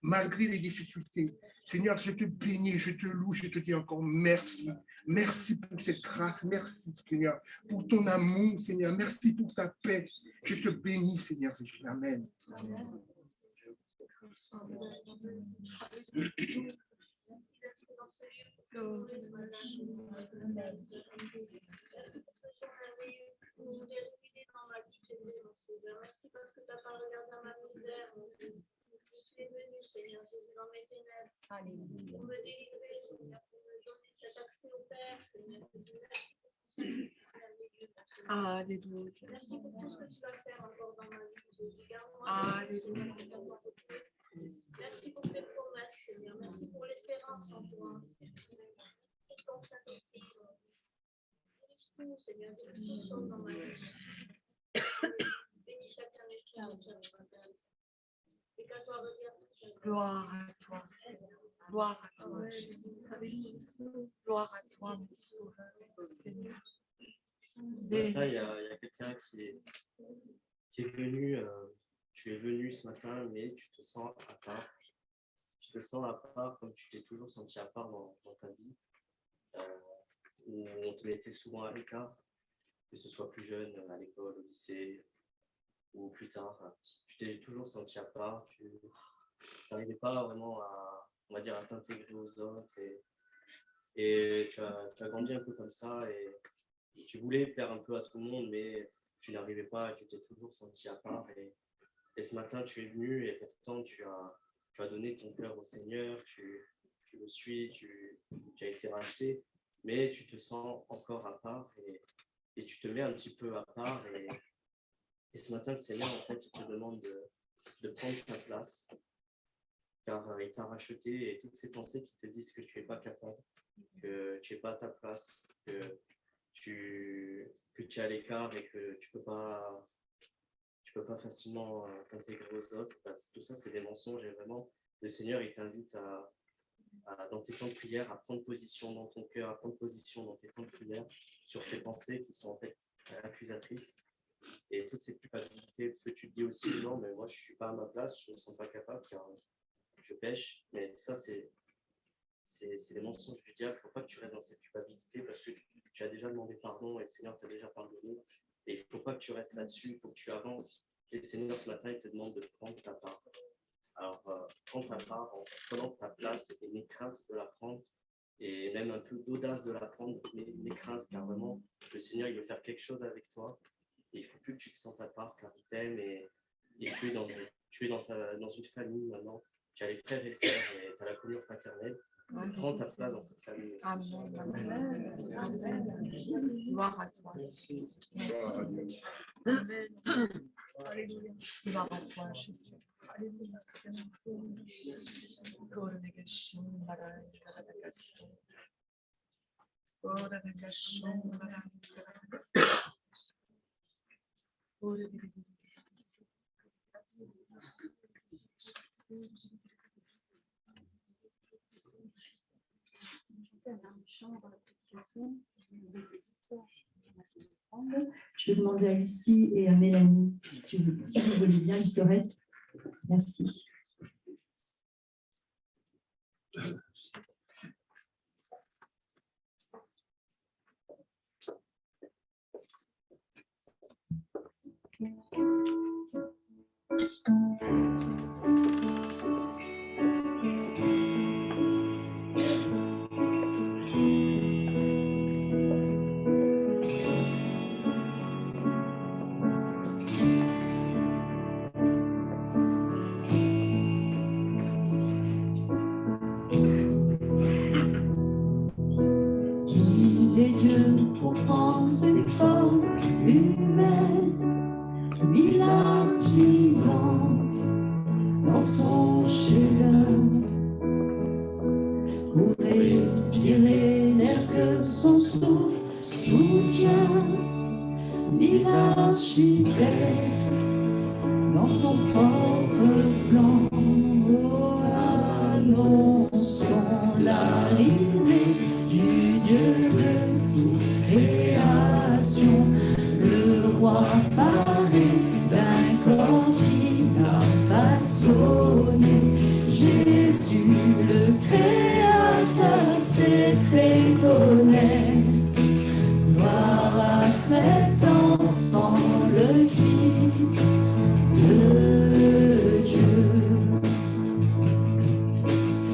malgré les difficultés. Seigneur, je te bénis, je te loue, je te dis encore merci. Merci pour cette grâce, merci Seigneur, pour ton amour, Seigneur. Merci pour ta paix. Je te bénis, Seigneur Jésus. Amen.
Merci parce que tu n'as pas regardé à ma misère. Tu es venu, Seigneur Jésus, dans mes ténèbres. Pour me délivrer, Seigneur, pour me donner cet accès au Père, Seigneur Jésus.
Alléluia.
Merci pour tout ce que tu vas faire encore dans ma vie, Jésus. Garde-moi.
Alléluia.
Merci pour tes promesses, Seigneur. Merci pour l'espérance en toi. Merci pour ton Saint-Esprit. Bénis tout, Seigneur, de toutes choses dans ma vie. Bénis chacun des frères et sœurs de ma vie. Et qu'à toi revienne.
Gloire à toi, Seigneur. Gloire à toi, Jésus. Gloire à toi, mon Sauveur, Seigneur.
Ce matin, il y a quelqu'un qui est venu, tu es venu ce matin, mais tu te sens à part. Tu te sens à part comme tu t'es toujours senti à part dans ta vie, où on te mettait souvent à l'écart, que ce soit plus jeune, à l'école, au lycée, ou plus tard. Tu t'es toujours senti à part, tu n'arrivais pas vraiment à, on va dire, à t'intégrer aux autres, et tu as grandi un peu comme ça, et tu voulais plaire un peu à tout le monde, mais tu n'arrivais pas, tu t'es toujours senti à part. Et ce matin, tu es venu et pourtant, tu as donné ton cœur au Seigneur, tu le suis, tu as été racheté, mais tu te sens encore à part et tu te mets un petit peu à part. Et ce matin, le Seigneur, en fait, il te demande de prendre ta place, car il t'a racheté et toutes ces pensées qui te disent que tu n'es pas capable, que tu n'es pas à ta place, que tu es à l'écart et que tu peux pas facilement t'intégrer aux autres. Tout ça, c'est des mensonges. Et vraiment, le Seigneur, il t'invite dans tes temps de prière, à prendre position dans ton cœur, à prendre position dans tes temps de prière sur ces pensées qui sont en fait accusatrices et toutes ces culpabilités. Parce que tu te dis aussi, non, mais moi, je ne suis pas à ma place, je ne me sens pas capable car je pêche. Mais tout ça, c'est des mensonges du diable. Il ne faut pas que tu restes dans cette culpabilité parce que tu as déjà demandé pardon et le Seigneur t'a déjà pardonné. Et il ne faut pas que tu restes là-dessus, il faut que tu avances. Et le Seigneur, ce matin, il te demande de prendre ta part. Alors, prends ta part en prenant ta place et n'aie crainte de la prendre. Et même un peu d'audace de la prendre, n'aie crainte, car vraiment, le Seigneur, il veut faire quelque chose avec toi. Et il ne faut plus que tu te sentes à part, car il t'aime et tu es dans une famille maintenant. Tu as les frères et sœurs et tu as la communion fraternelle. Prends ta place dans cette famille aussi.
Amen. Amen. Gloire à toi.
Gloire à Dieu.
Alléluia. Gloire à toi, Jésus. Alléluia.
Je vais demander à Lucie et à Mélanie si vous voulez bien, ils seraient. Merci.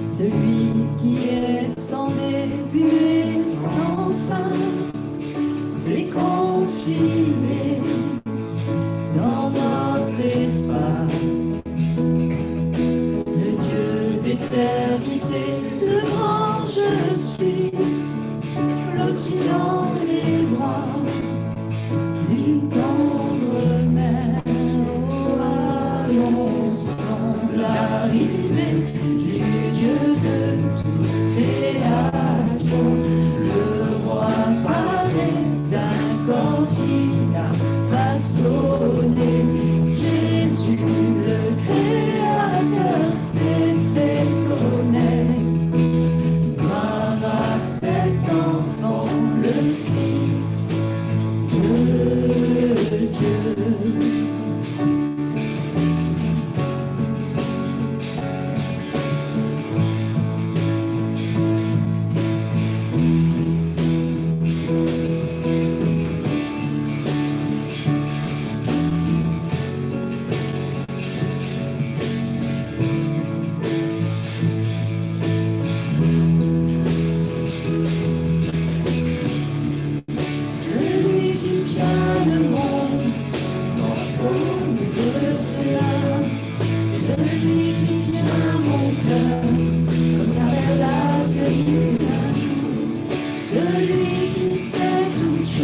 Celui qui est sans début.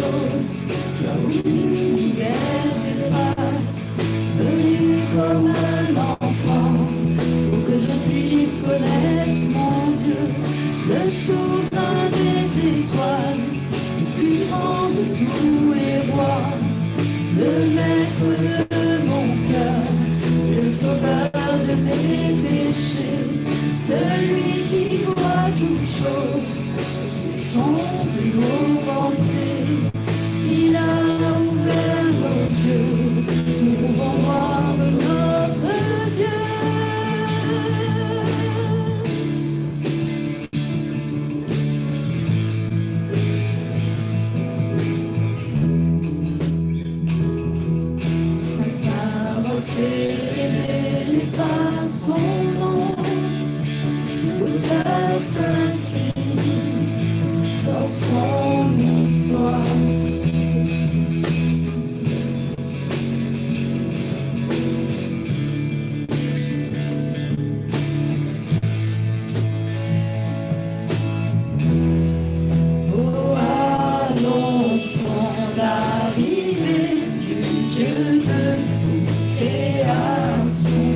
chose, là où l'univers s'efface, venu comme un enfant, pour que je puisse connaître mon Dieu, le souverain des étoiles, le plus grand de tous les rois, le maître de mon cœur, le sauveur de mes péchés, celui qui voit toutes choses, qui sonde nos pensées. Il a ouvert nos yeux, nous pouvons voir notre Dieu. La parole s'est révélée par son nom, l'auteur s'inscrit dans son histoire. Oh, annonçons l'arrivée du Dieu de toute création,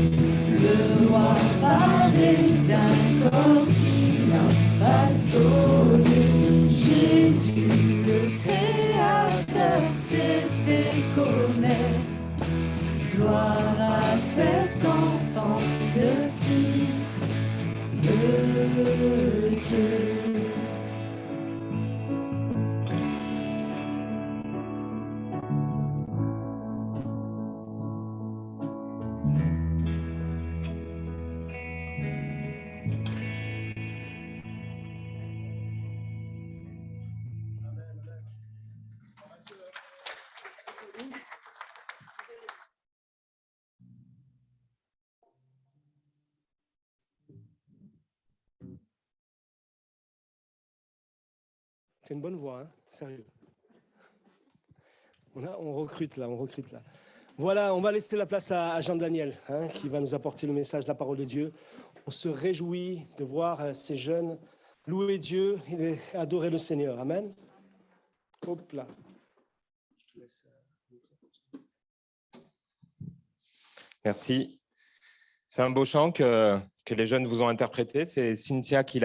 le roi paré d'un corps qui l'a façonné. Jésus, le Créateur, s'est fait connaître. Gloire à cet enfant, le Fils de Dieu.
C'est une bonne voix, hein, sérieux. On recrute là, on recrute là. Voilà, on va laisser la place à Jean-Daniel, hein, qui va nous apporter le message de la parole de Dieu. On se réjouit de voir ces jeunes louer Dieu et adorer le Seigneur. Amen. Hop là. Je te laisse.
Merci. C'est un beau chant que les jeunes vous ont interprété. C'est Cynthia qui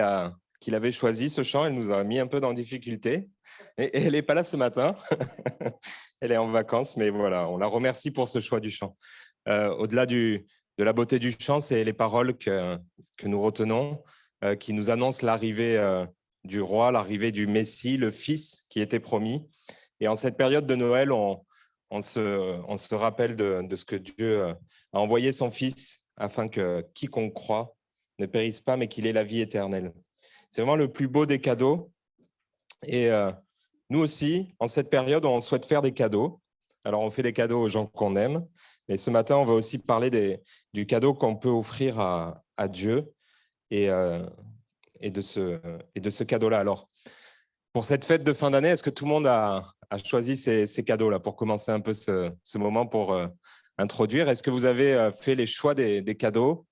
l'avait choisi, ce chant. Elle nous a mis un peu en difficulté. Et elle n'est pas là ce matin. Elle est en vacances, mais voilà, on la remercie pour ce choix du chant. Au-delà de la beauté du chant, c'est les paroles que nous retenons, qui nous annoncent l'arrivée du roi, l'arrivée du Messie, le Fils qui était promis. Et en cette période de Noël, on se rappelle de ce que Dieu a envoyé son Fils afin que quiconque croit ne périsse pas, mais qu'il ait la vie éternelle. C'est vraiment le plus beau des cadeaux. Et nous aussi, en cette période, on souhaite faire des cadeaux. Alors, on fait des cadeaux aux gens qu'on aime, mais ce matin, on va aussi parler du cadeau qu'on peut offrir à Dieu et de ce cadeau-là. Alors, pour cette fête de fin d'année, est-ce que tout le monde a choisi ces cadeaux-là pour commencer un peu ce moment pour introduire? Est-ce que vous avez fait les choix des cadeaux?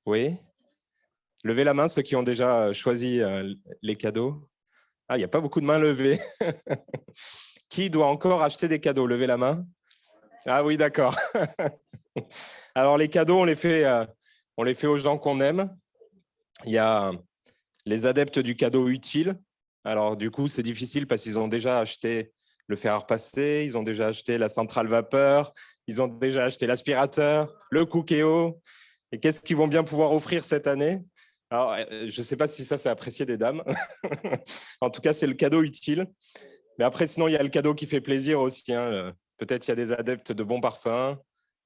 Oui? Levez la main, ceux qui ont déjà choisi les cadeaux. Ah, il n'y a pas beaucoup de mains levées. Qui doit encore acheter des cadeaux? Levez la main. Ah oui, d'accord. Alors, les cadeaux, on les fait aux gens qu'on aime. Il y a les adeptes du cadeau utile. Alors, du coup, c'est difficile parce qu'ils ont déjà acheté le fer à repasser, ils ont déjà acheté la centrale vapeur, ils ont déjà acheté l'aspirateur, le Cookéo. Et qu'est-ce qu'ils vont bien pouvoir offrir cette année? Alors, je ne sais pas si ça, c'est apprécié des dames. En tout cas, c'est le cadeau utile. Mais après, sinon, il y a le cadeau qui fait plaisir aussi. Hein. Peut-être il y a des adeptes de bons parfums,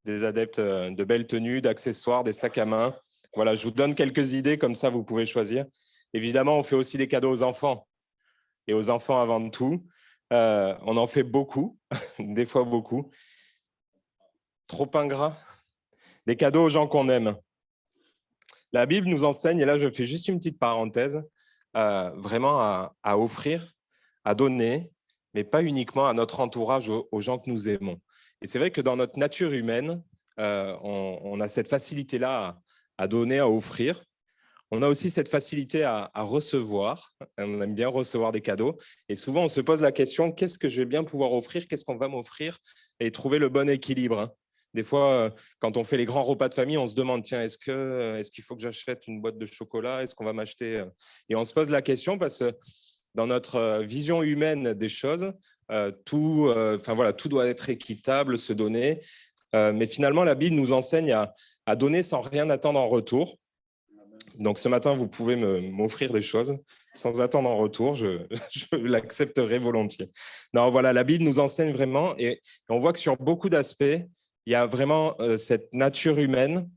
des adeptes de belles tenues, d'accessoires, des sacs à main. Voilà, je vous donne quelques idées, comme ça, vous pouvez choisir. Évidemment, on fait aussi des cadeaux aux enfants. Et aux enfants avant tout. On en fait beaucoup, des fois beaucoup. Trop ingrat. Des cadeaux aux gens qu'on aime. La Bible nous enseigne, et là je fais juste une petite parenthèse, vraiment à offrir, à donner, mais pas uniquement à notre entourage, aux gens que nous aimons. Et c'est vrai que dans notre nature humaine, on a cette facilité-là à donner, à offrir. on a aussi cette facilité à recevoir. On aime bien recevoir des cadeaux. Et souvent, on se pose la question, qu'est-ce que je vais bien pouvoir offrir? Qu'est-ce qu'on va m'offrir? Et trouver le bon équilibre, hein. Des fois, quand on fait les grands repas de famille, on se demande, tiens, est-ce qu'il faut que j'achète une boîte de chocolat? Est-ce qu'on va m'acheter? Et on se pose la question parce que dans notre vision humaine des choses, tout doit être équitable, se donner. Mais finalement, la Bible nous enseigne à donner sans rien attendre en retour. Donc, ce matin, vous pouvez m'offrir des choses sans attendre en retour. Je l'accepterai volontiers. Non, voilà, la Bible nous enseigne vraiment et on voit que sur beaucoup d'aspects, il y a vraiment cette nature humaine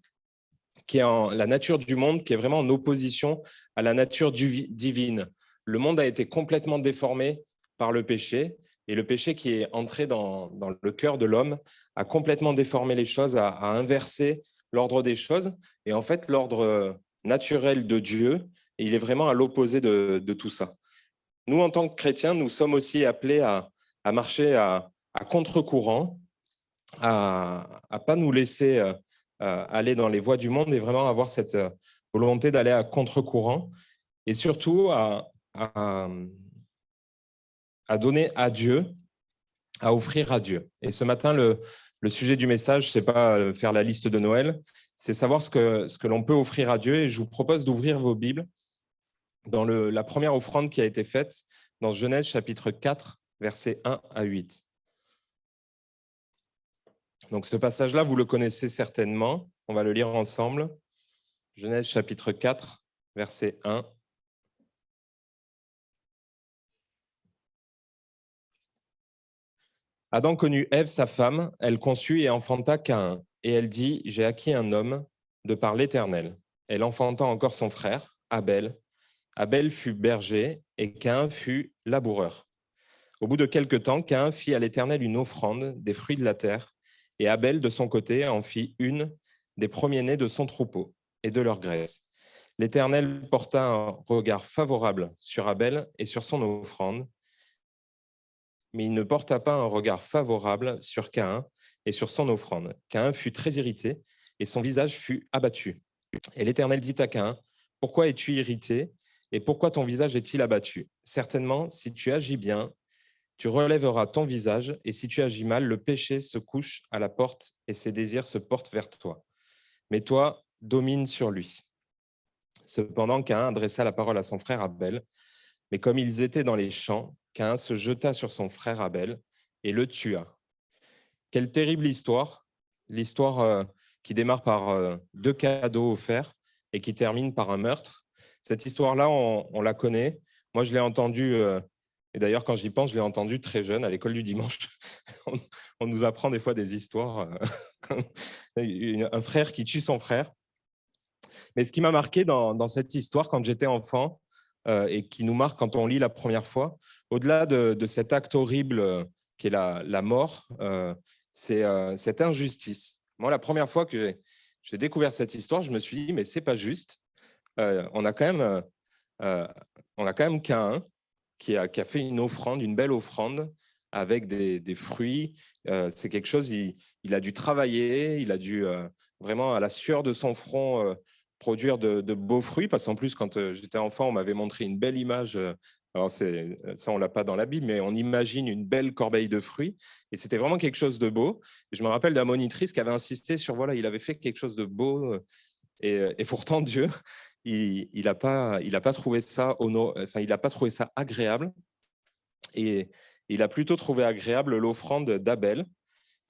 qui est la nature du monde qui est vraiment en opposition à la nature divine. Le monde a été complètement déformé par le péché et le péché qui est entré dans le cœur de l'homme a complètement déformé les choses, a inversé l'ordre des choses. Et en fait, l'ordre naturel de Dieu, il est vraiment à l'opposé de tout ça. Nous, en tant que chrétiens, nous sommes aussi appelés à marcher à contre-courant, à ne pas nous laisser aller dans les voies du monde et vraiment avoir cette volonté d'aller à contre-courant et surtout à donner à Dieu, à offrir à Dieu. Et ce matin, le sujet du message, ce n'est pas faire la liste de Noël, c'est savoir ce que l'on peut offrir à Dieu. Et je vous propose d'ouvrir vos Bibles dans la première offrande qui a été faite dans Genèse chapitre 4, versets 1 à 8. Donc ce passage-là, vous le connaissez certainement. On va le lire ensemble. Genèse chapitre 4, verset 1. Adam connut Ève, sa femme, elle conçut et enfanta Caïn. Et elle dit, j'ai acquis un homme de par l'Éternel. Elle enfanta encore son frère, Abel. Abel fut berger et Caïn fut laboureur. Au bout de quelque temps, Caïn fit à l'Éternel une offrande des fruits de la terre. Et Abel, de son côté, en fit une des premiers-nés de son troupeau et de leur graisse. L'Éternel porta un regard favorable sur Abel et sur son offrande, mais il ne porta pas un regard favorable sur Caïn et sur son offrande. Caïn fut très irrité et son visage fut abattu. Et l'Éternel dit à Caïn, « Pourquoi es-tu irrité et pourquoi ton visage est-il abattu? Certainement, si tu agis bien, tu relèveras ton visage, et si tu agis mal, le péché se couche à la porte et ses désirs se portent vers toi. Mais toi, domine sur lui. » Cependant, Caïn adressa la parole à son frère Abel, mais comme ils étaient dans les champs, Caïn se jeta sur son frère Abel et le tua. Quelle terrible histoire, l'histoire qui démarre par 2 cadeaux offerts et qui termine par un meurtre. Cette histoire-là, on la connaît. Moi, je l'ai entendue, et d'ailleurs, quand j'y pense, je l'ai entendue très jeune, à l'école du dimanche. On nous apprend des fois des histoires, un frère qui tue son frère. Mais ce qui m'a marqué dans cette histoire, quand j'étais enfant, et qui nous marque quand on lit la première fois, au-delà de cet acte horrible qui est la mort, c'est cette injustice. Moi, la première fois que j'ai découvert cette histoire, je me suis dit, mais c'est pas juste. On a quand même Caïn qui a fait une offrande, une belle offrande avec des fruits. C'est quelque chose, il a dû travailler, il a dû vraiment à la sueur de son front produire de beaux fruits, parce qu'en plus, quand j'étais enfant, on m'avait montré une belle image. Alors, ça, on ne l'a pas dans la Bible, mais on imagine une belle corbeille de fruits. Et c'était vraiment quelque chose de beau. Et je me rappelle d'un monitrice qui avait insisté sur, voilà, il avait fait quelque chose de beau. Et pourtant, Dieu, il n'a pas trouvé ça il n'a pas trouvé ça agréable. Et il a plutôt trouvé agréable l'offrande d'Abel,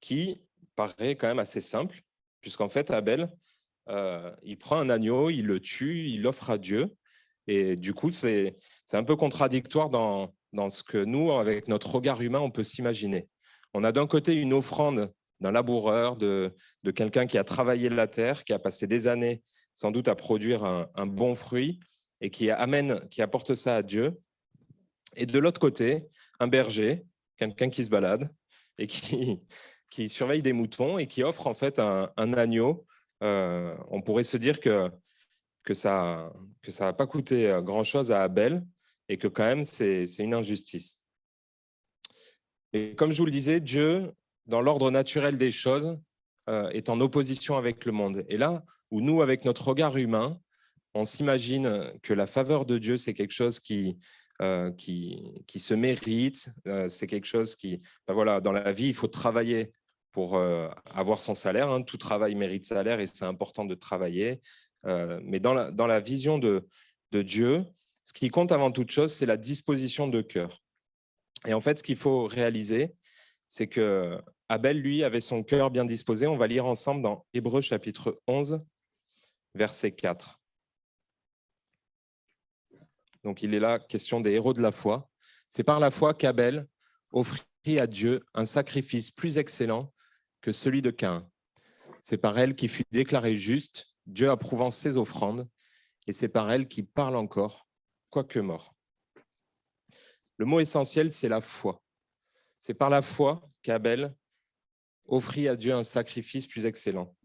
qui paraît quand même assez simple, puisqu'en fait, Abel, il prend un agneau, il le tue, il l'offre à Dieu. Et du coup, c'est un peu contradictoire dans ce que nous, avec notre regard humain, on peut s'imaginer. On a d'un côté une offrande d'un laboureur, de quelqu'un qui a travaillé la terre, qui a passé des années sans doute à produire un bon fruit et qui apporte ça à Dieu. Et de l'autre côté, un berger, quelqu'un qui se balade et qui surveille des moutons et qui offre en fait un agneau. On pourrait se dire que ça n'a pas coûté grand-chose à Abel et que quand même, c'est une injustice. Et comme je vous le disais, Dieu, dans l'ordre naturel des choses, est en opposition avec le monde. Et là où nous, avec notre regard humain, on s'imagine que la faveur de Dieu, c'est quelque chose qui se mérite, c'est quelque chose qui… voilà, dans la vie, il faut travailler pour avoir son salaire. Hein. Tout travail mérite salaire et c'est important de travailler. Mais dans la vision de Dieu, ce qui compte avant toute chose, c'est la disposition de cœur. Et en fait, ce qu'il faut réaliser, c'est que Abel, lui, avait son cœur bien disposé. On va lire ensemble dans Hébreux chapitre 11, verset 4. Donc, il est là, question des héros de la foi. C'est par la foi qu'Abel offrit à Dieu un sacrifice plus excellent que celui de Caïn. C'est par elle qu'il fut déclaré juste, Dieu approuvant ses offrandes, et c'est par elle qu'il parle encore, quoique mort. Le mot essentiel, c'est la foi. C'est par la foi qu'Abel offrit à Dieu un sacrifice plus excellent.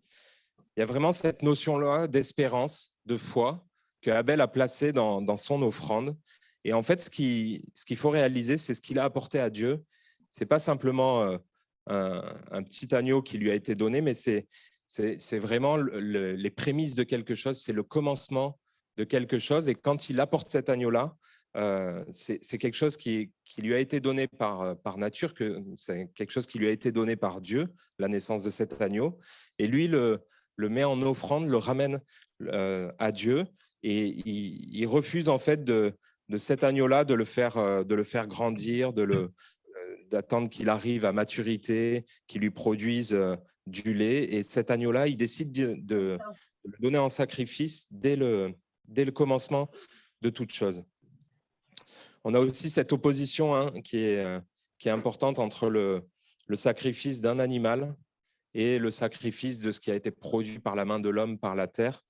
Il y a vraiment cette notion-là d'espérance, de foi, que Abel a placée dans son offrande. Et en fait, ce qu'il faut réaliser, c'est ce qu'il a apporté à Dieu. Ce n'est pas simplement un petit agneau qui lui a été donné, mais c'est vraiment les prémices de quelque chose, c'est le commencement de quelque chose. Et quand il apporte cet agneau-là, c'est quelque chose qui lui a été donné par nature, c'est quelque chose qui lui a été donné par Dieu, la naissance de cet agneau. Et lui le met en offrande, le ramène à Dieu. Et il refuse en fait de cet agneau-là de le faire grandir, d'attendre qu'il arrive à maturité, qu'il lui produise du lait. Et cet agneau-là, il décide de le donner en sacrifice dès le commencement de toute chose. On a aussi cette opposition qui est importante entre le sacrifice d'un animal et le sacrifice de ce qui a été produit par la main de l'homme, par la terre.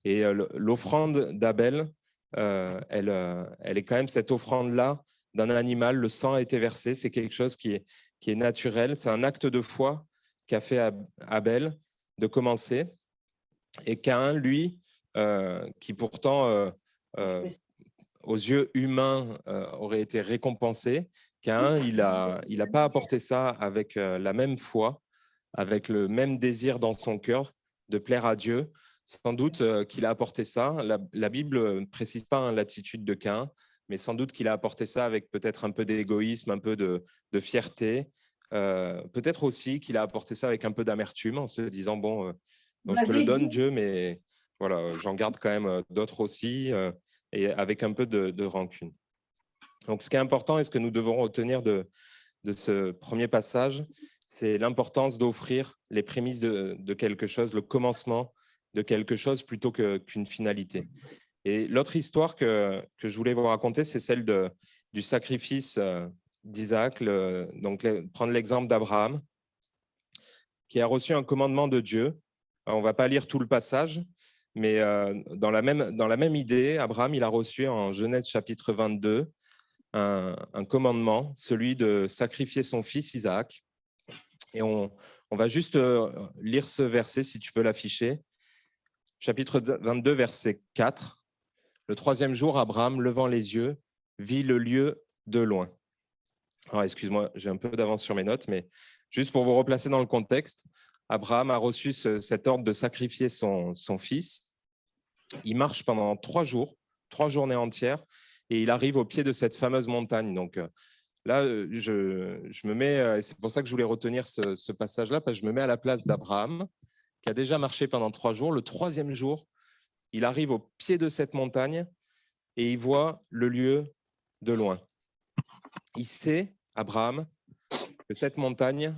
Et l'offrande d'Abel, elle est quand même cette offrande-là d'un animal. Le sang a été versé, c'est quelque chose qui est naturel. C'est un acte de foi qu'a fait Abel de commencer. Et Caïn, lui, qui pourtant, aux yeux humains, aurait été récompensé, Caïn, il a pas apporté ça avec la même foi, avec le même désir dans son cœur de plaire à Dieu. Sans doute qu'il a apporté ça. La Bible ne précise pas l'attitude de Caïn, mais sans doute qu'il a apporté ça avec peut-être un peu d'égoïsme, un peu de fierté. Peut-être aussi qu'il a apporté ça avec un peu d'amertume, en se disant, bon, je te le donne, Dieu, mais voilà, j'en garde quand même d'autres aussi, et avec un peu de rancune. Donc, ce qui est important et ce que nous devons retenir de ce premier passage, c'est l'importance d'offrir les prémices de quelque chose, le commencement de quelque chose plutôt qu'une finalité. Et l'autre histoire que je voulais vous raconter, c'est celle du sacrifice d'Isaac. Donc, prendre l'exemple d'Abraham, qui a reçu un commandement de Dieu. Alors, on ne va pas lire tout le passage, mais dans la même idée, Abraham, il a reçu en Genèse chapitre 22 un commandement, celui de sacrifier son fils Isaac. Et on va juste lire ce verset, si tu peux l'afficher. Chapitre 22, verset 4. Le troisième jour, Abraham, levant les yeux, vit le lieu de loin. Alors, excuse-moi, j'ai un peu d'avance sur mes notes, mais juste pour vous replacer dans le contexte, Abraham a reçu cet ordre de sacrifier son fils. Il marche pendant 3 jours, 3 journées entières, et il arrive au pied de cette fameuse montagne. Donc là, je me mets, c'est pour ça que je voulais retenir ce passage-là, parce que je me mets à la place d'Abraham, qui a déjà marché pendant 3 jours. Le 3e jour, il arrive au pied de cette montagne et il voit le lieu de loin. Il sait, Abraham, que cette montagne,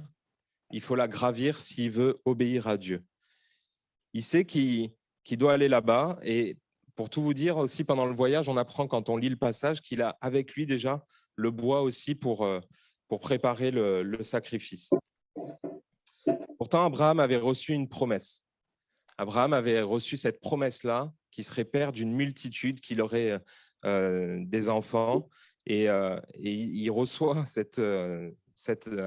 il faut la gravir s'il veut obéir à Dieu. Il sait qu'il doit aller là-bas. Et pour tout vous dire, aussi pendant le voyage, on apprend quand on lit le passage qu'il a avec lui déjà le bois aussi pour préparer le sacrifice. Pourtant, Abraham avait reçu une promesse. Abraham avait reçu cette promesse-là, qui serait père d'une multitude, qu'il aurait des enfants. Et il reçoit cette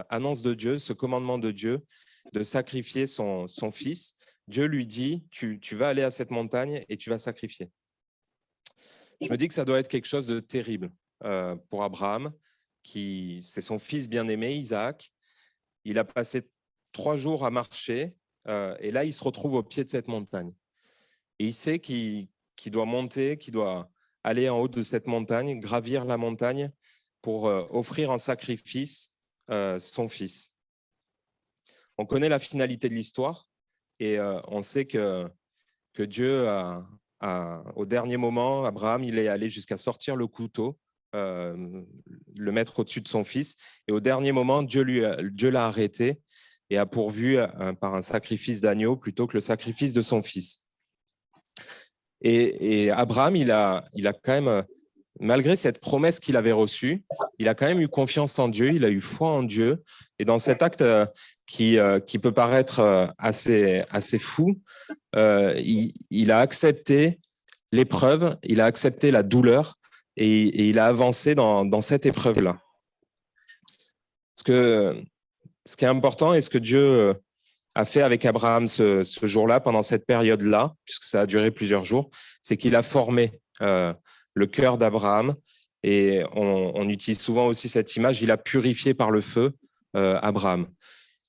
annonce de Dieu, ce commandement de Dieu, de sacrifier son fils. Dieu lui dit, tu vas aller à cette montagne et tu vas sacrifier. Je me dis que ça doit être quelque chose de terrible pour Abraham, c'est son fils bien-aimé, Isaac. Il a passé 3 jours à marcher, et là, il se retrouve au pied de cette montagne. Et il sait qu'il doit monter, qui doit aller en haut de cette montagne, gravir la montagne pour offrir en sacrifice son fils. On connaît la finalité de l'histoire et on sait que Dieu au dernier moment, Abraham, il est allé jusqu'à sortir le couteau, le mettre au-dessus de son fils. Et au dernier moment, Dieu l'a arrêté et a pourvu par un sacrifice d'agneau plutôt que le sacrifice de son fils. Et Abraham, il a quand même, malgré cette promesse qu'il avait reçue, il a quand même eu confiance en Dieu, il a eu foi en Dieu. Et dans cet acte qui peut paraître assez fou, il a accepté l'épreuve, il a accepté la douleur et il a avancé dans cette épreuve-là. Ce qui est important et ce que Dieu a fait avec Abraham ce jour-là, pendant cette période-là, puisque ça a duré plusieurs jours, c'est qu'il a formé le cœur d'Abraham. Et on utilise souvent aussi cette image, il a purifié par le feu Abraham.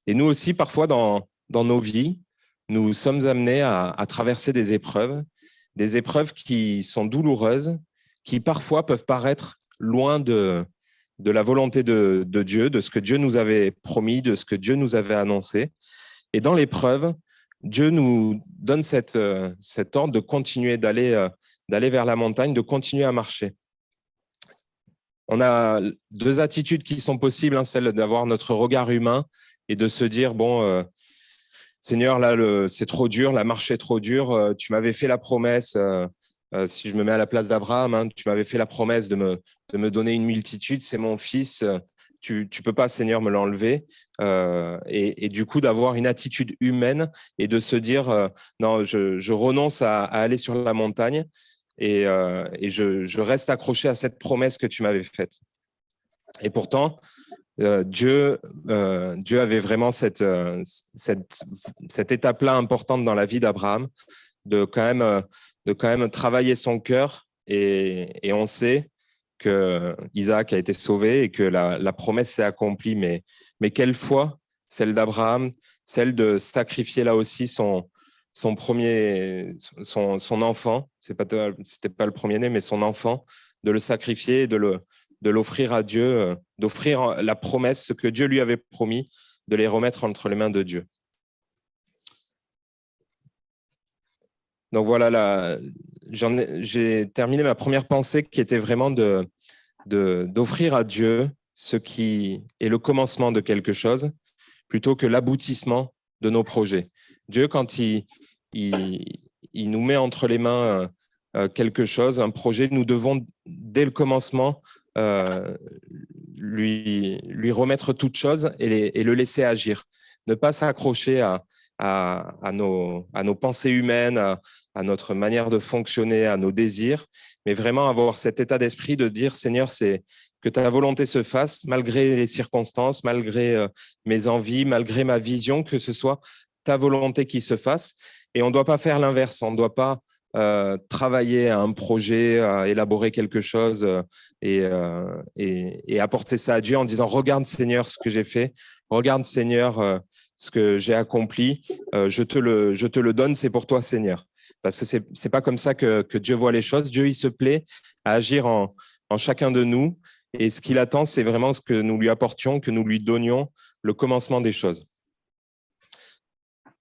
Et nous aussi, parfois, dans nos vies, nous sommes amenés à traverser des épreuves qui sont douloureuses, qui parfois peuvent paraître loin de la volonté de Dieu, de ce que Dieu nous avait promis, de ce que Dieu nous avait annoncé. Et dans l'épreuve, Dieu nous donne cet ordre de continuer d'aller vers la montagne, de continuer à marcher. On a deux attitudes qui sont possibles, hein, celle d'avoir notre regard humain et de se dire, bon, Seigneur, là, c'est trop dur, la marche est trop dure, tu m'avais fait la promesse, si je me mets à la place d'Abraham, hein, tu m'avais fait la promesse de me donner une multitude, c'est mon fils, tu ne peux pas, Seigneur, me l'enlever. Et du coup, d'avoir une attitude humaine et de se dire, non, je renonce à aller sur la montagne et je reste accroché à cette promesse que tu m'avais faite. Et pourtant, Dieu avait vraiment cette étape-là importante dans la vie d'Abraham, de quand même travailler son cœur. Et on sait que Isaac a été sauvé et que la promesse s'est accomplie. Mais quelle foi, celle d'Abraham, celle de sacrifier là aussi son enfant, c'était pas le premier-né, mais son enfant, de le sacrifier et de l'offrir à Dieu, d'offrir la promesse, ce que Dieu lui avait promis, de les remettre entre les mains de Dieu. Donc voilà, j'ai terminé ma première pensée qui était vraiment d'offrir à Dieu ce qui est le commencement de quelque chose plutôt que l'aboutissement de nos projets. Dieu, quand il nous met entre les mains quelque chose, un projet, nous devons, dès le commencement, lui remettre toute chose et le laisser agir. Ne pas s'accrocher à nos pensées humaines, à notre manière de fonctionner, à nos désirs, mais vraiment avoir cet état d'esprit de dire, Seigneur, c'est que ta volonté se fasse malgré les circonstances, malgré mes envies, malgré ma vision, que ce soit ta volonté qui se fasse. Et on ne doit pas faire l'inverse, on ne doit pas travailler à un projet, à élaborer quelque chose et apporter ça à Dieu en disant, regarde Seigneur ce que j'ai fait, regarde Seigneur ce que j'ai accompli, je te le donne, c'est pour toi Seigneur. Parce que c'est pas comme ça que Dieu voit les choses. Dieu, il se plaît à agir en chacun de nous. Et ce qu'il attend, c'est vraiment ce que nous lui apportions, que nous lui donnions le commencement des choses.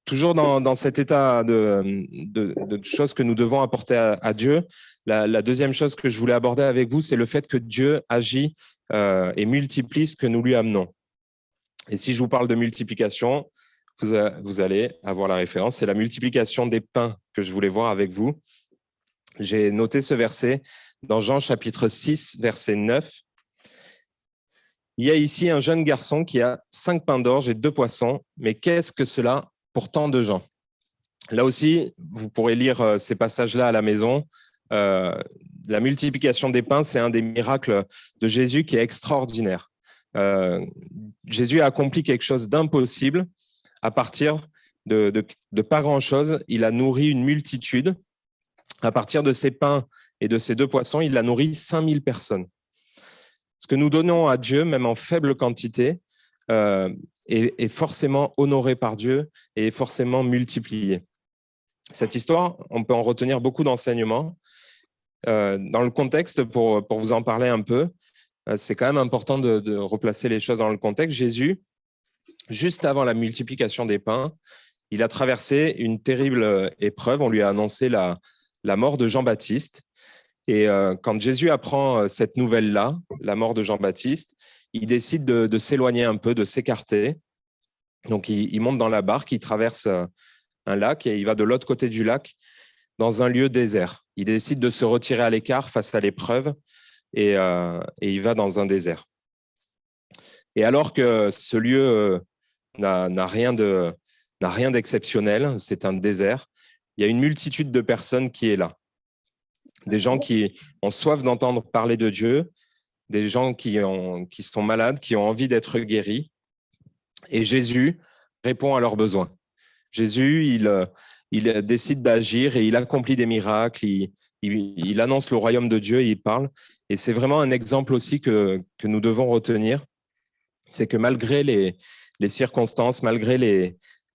Toujours dans cet état de choses que nous devons apporter à Dieu, la deuxième chose que je voulais aborder avec vous, c'est le fait que Dieu agit et multiplie ce que nous lui amenons. Et si je vous parle de multiplication, vous allez avoir la référence. C'est la multiplication des pains que je voulais voir avec vous. J'ai noté ce verset dans Jean chapitre 6, verset 9. Il y a ici un jeune garçon qui a 5 pains d'orge et 2 poissons. Mais qu'est-ce que cela pour tant de gens? Là aussi, vous pourrez lire ces passages-là à la maison. La multiplication des pains, c'est un des miracles de Jésus qui est extraordinaire. Jésus a accompli quelque chose d'impossible à partir de pas grand-chose. Il a nourri une multitude. À partir de ces pains et de ces 2 poissons, il a nourri 5000 personnes. Ce que nous donnons à Dieu, même en faible quantité, est forcément honoré par Dieu et est forcément multiplié. Cette histoire, on peut en retenir beaucoup d'enseignements. Dans le contexte, pour vous en parler un peu, c'est quand même important de replacer les choses dans le contexte. Jésus, juste avant la multiplication des pains, il a traversé une terrible épreuve. On lui a annoncé la mort de Jean-Baptiste. Et quand Jésus apprend cette nouvelle-là, la mort de Jean-Baptiste, il décide de s'éloigner un peu, de s'écarter. Donc, il monte dans la barque, il traverse un lac et il va de l'autre côté du lac dans un lieu désert. Il décide de se retirer à l'écart face à l'épreuve et il va dans un désert. Et alors que ce lieu n'a rien d'exceptionnel, c'est un désert, il y a une multitude de personnes qui est là. Des gens qui ont soif d'entendre parler de Dieu, des gens qui sont malades, qui ont envie d'être guéris. Et Jésus répond à leurs besoins. Jésus, il décide d'agir et il accomplit des miracles, il annonce le royaume de Dieu et il parle. Et c'est vraiment un exemple aussi que nous devons retenir, c'est que malgré les circonstances, malgré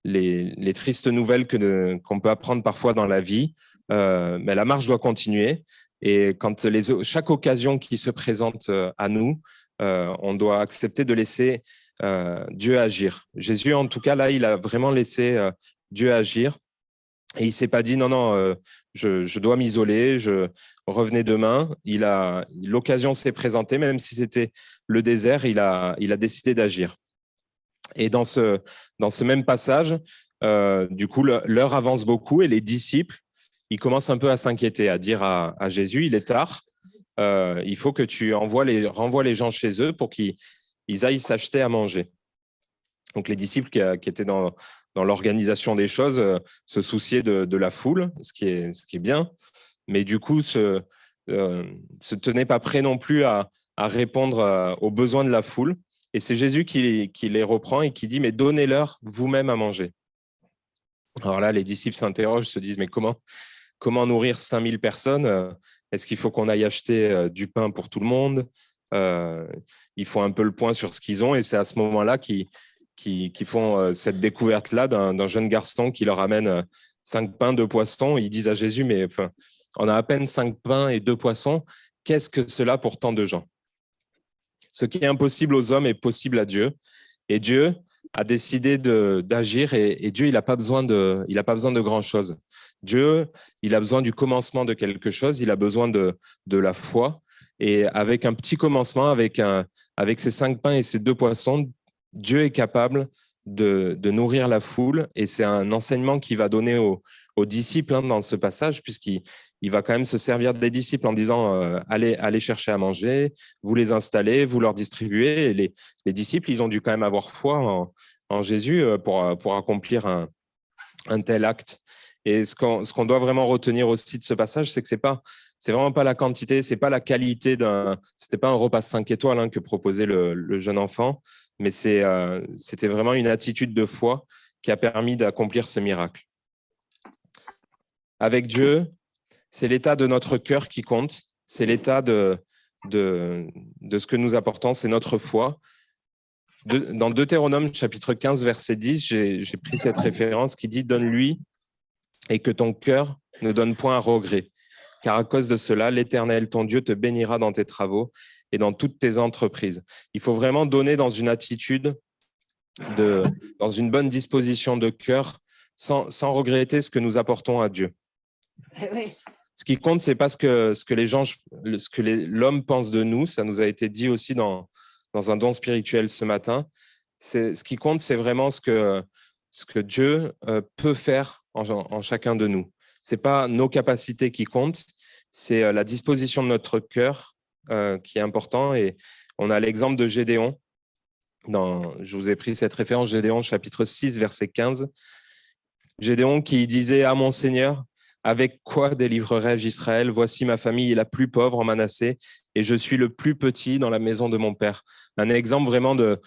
les tristes nouvelles qu'on peut apprendre parfois dans la vie, mais la marche doit continuer. Et quand chaque occasion qui se présente à nous, on doit accepter de laisser Dieu agir. Jésus, en tout cas, là, il a vraiment laissé Dieu agir. Et il ne s'est pas dit, non, je dois m'isoler, je revenais demain. L'occasion s'est présentée, même si c'était le désert, il a décidé d'agir. Et dans ce même passage, du coup, l'heure avance beaucoup et les disciples, ils commencent un peu à s'inquiéter, à dire à Jésus, il est tard, il faut que tu renvoies les gens chez eux pour qu'ils aillent s'acheter à manger. Donc les disciples qui étaient dans l'organisation des choses se souciaient de la foule, ce qui est bien, mais du coup se tenaient pas prêts non plus à répondre aux besoins de la foule. Et c'est Jésus qui les reprend et qui dit, mais donnez-leur vous-même à manger. Alors là, les disciples s'interrogent, se disent, mais comment nourrir 5000 personnes? Est-ce qu'il faut qu'on aille acheter du pain pour tout le monde? Ils font un peu le point sur ce qu'ils ont et c'est à ce moment-là qu'ils font cette découverte-là d'un jeune garçon qui leur amène 5 pains, 2 poissons. Ils disent à Jésus, mais on a à peine 5 pains et 2 poissons. Qu'est-ce que cela pour tant de gens? Ce qui est impossible aux hommes est possible à Dieu. Et Dieu a décidé d'agir et Dieu, il n'a pas besoin de grand-chose. Dieu, il a besoin du commencement de quelque chose, il a besoin de la foi. Et avec un petit commencement, avec ces 5 pains et ces 2 poissons, Dieu est capable de nourrir la foule. Et c'est un enseignement qu'il va donner aux disciples dans ce passage, puisqu'il va quand même se servir des disciples en disant allez chercher à manger, vous les installez, vous leur distribuez. Et les disciples, ils ont dû quand même avoir foi en Jésus pour accomplir un tel acte. Et ce qu'on doit vraiment retenir aussi de ce passage, c'est que c'est vraiment pas la quantité, c'est pas la qualité c'était pas un repas 5 étoiles que proposait le jeune enfant, mais c'était vraiment une attitude de foi qui a permis d'accomplir ce miracle. Avec Dieu, c'est l'état de notre cœur qui compte, c'est l'état de ce que nous apportons, c'est notre foi. Dans Deutéronome chapitre 15, verset 10, j'ai pris cette référence qui dit « Donne-lui et que ton cœur ne donne point à regret, car à cause de cela, l'Éternel, ton Dieu, te bénira dans tes travaux et dans toutes tes entreprises. » Il faut vraiment donner dans une attitude, dans une bonne disposition de cœur, sans regretter ce que nous apportons à Dieu. Ce qui compte, ce n'est pas ce que l'homme pense de nous. Ça nous a été dit aussi dans un don spirituel ce matin. Ce qui compte, c'est vraiment ce que Dieu peut faire en chacun de nous. Ce n'est pas nos capacités qui comptent, c'est la disposition de notre cœur qui est important. Et on a l'exemple de Gédéon. Je vous ai pris cette référence, Gédéon, chapitre 6, verset 15. Gédéon qui disait « À mon Seigneur, avec quoi délivrerai-je Israël? Voici ma famille est la plus pauvre en Manassé et je suis le plus petit dans la maison de mon père. » Un exemple vraiment de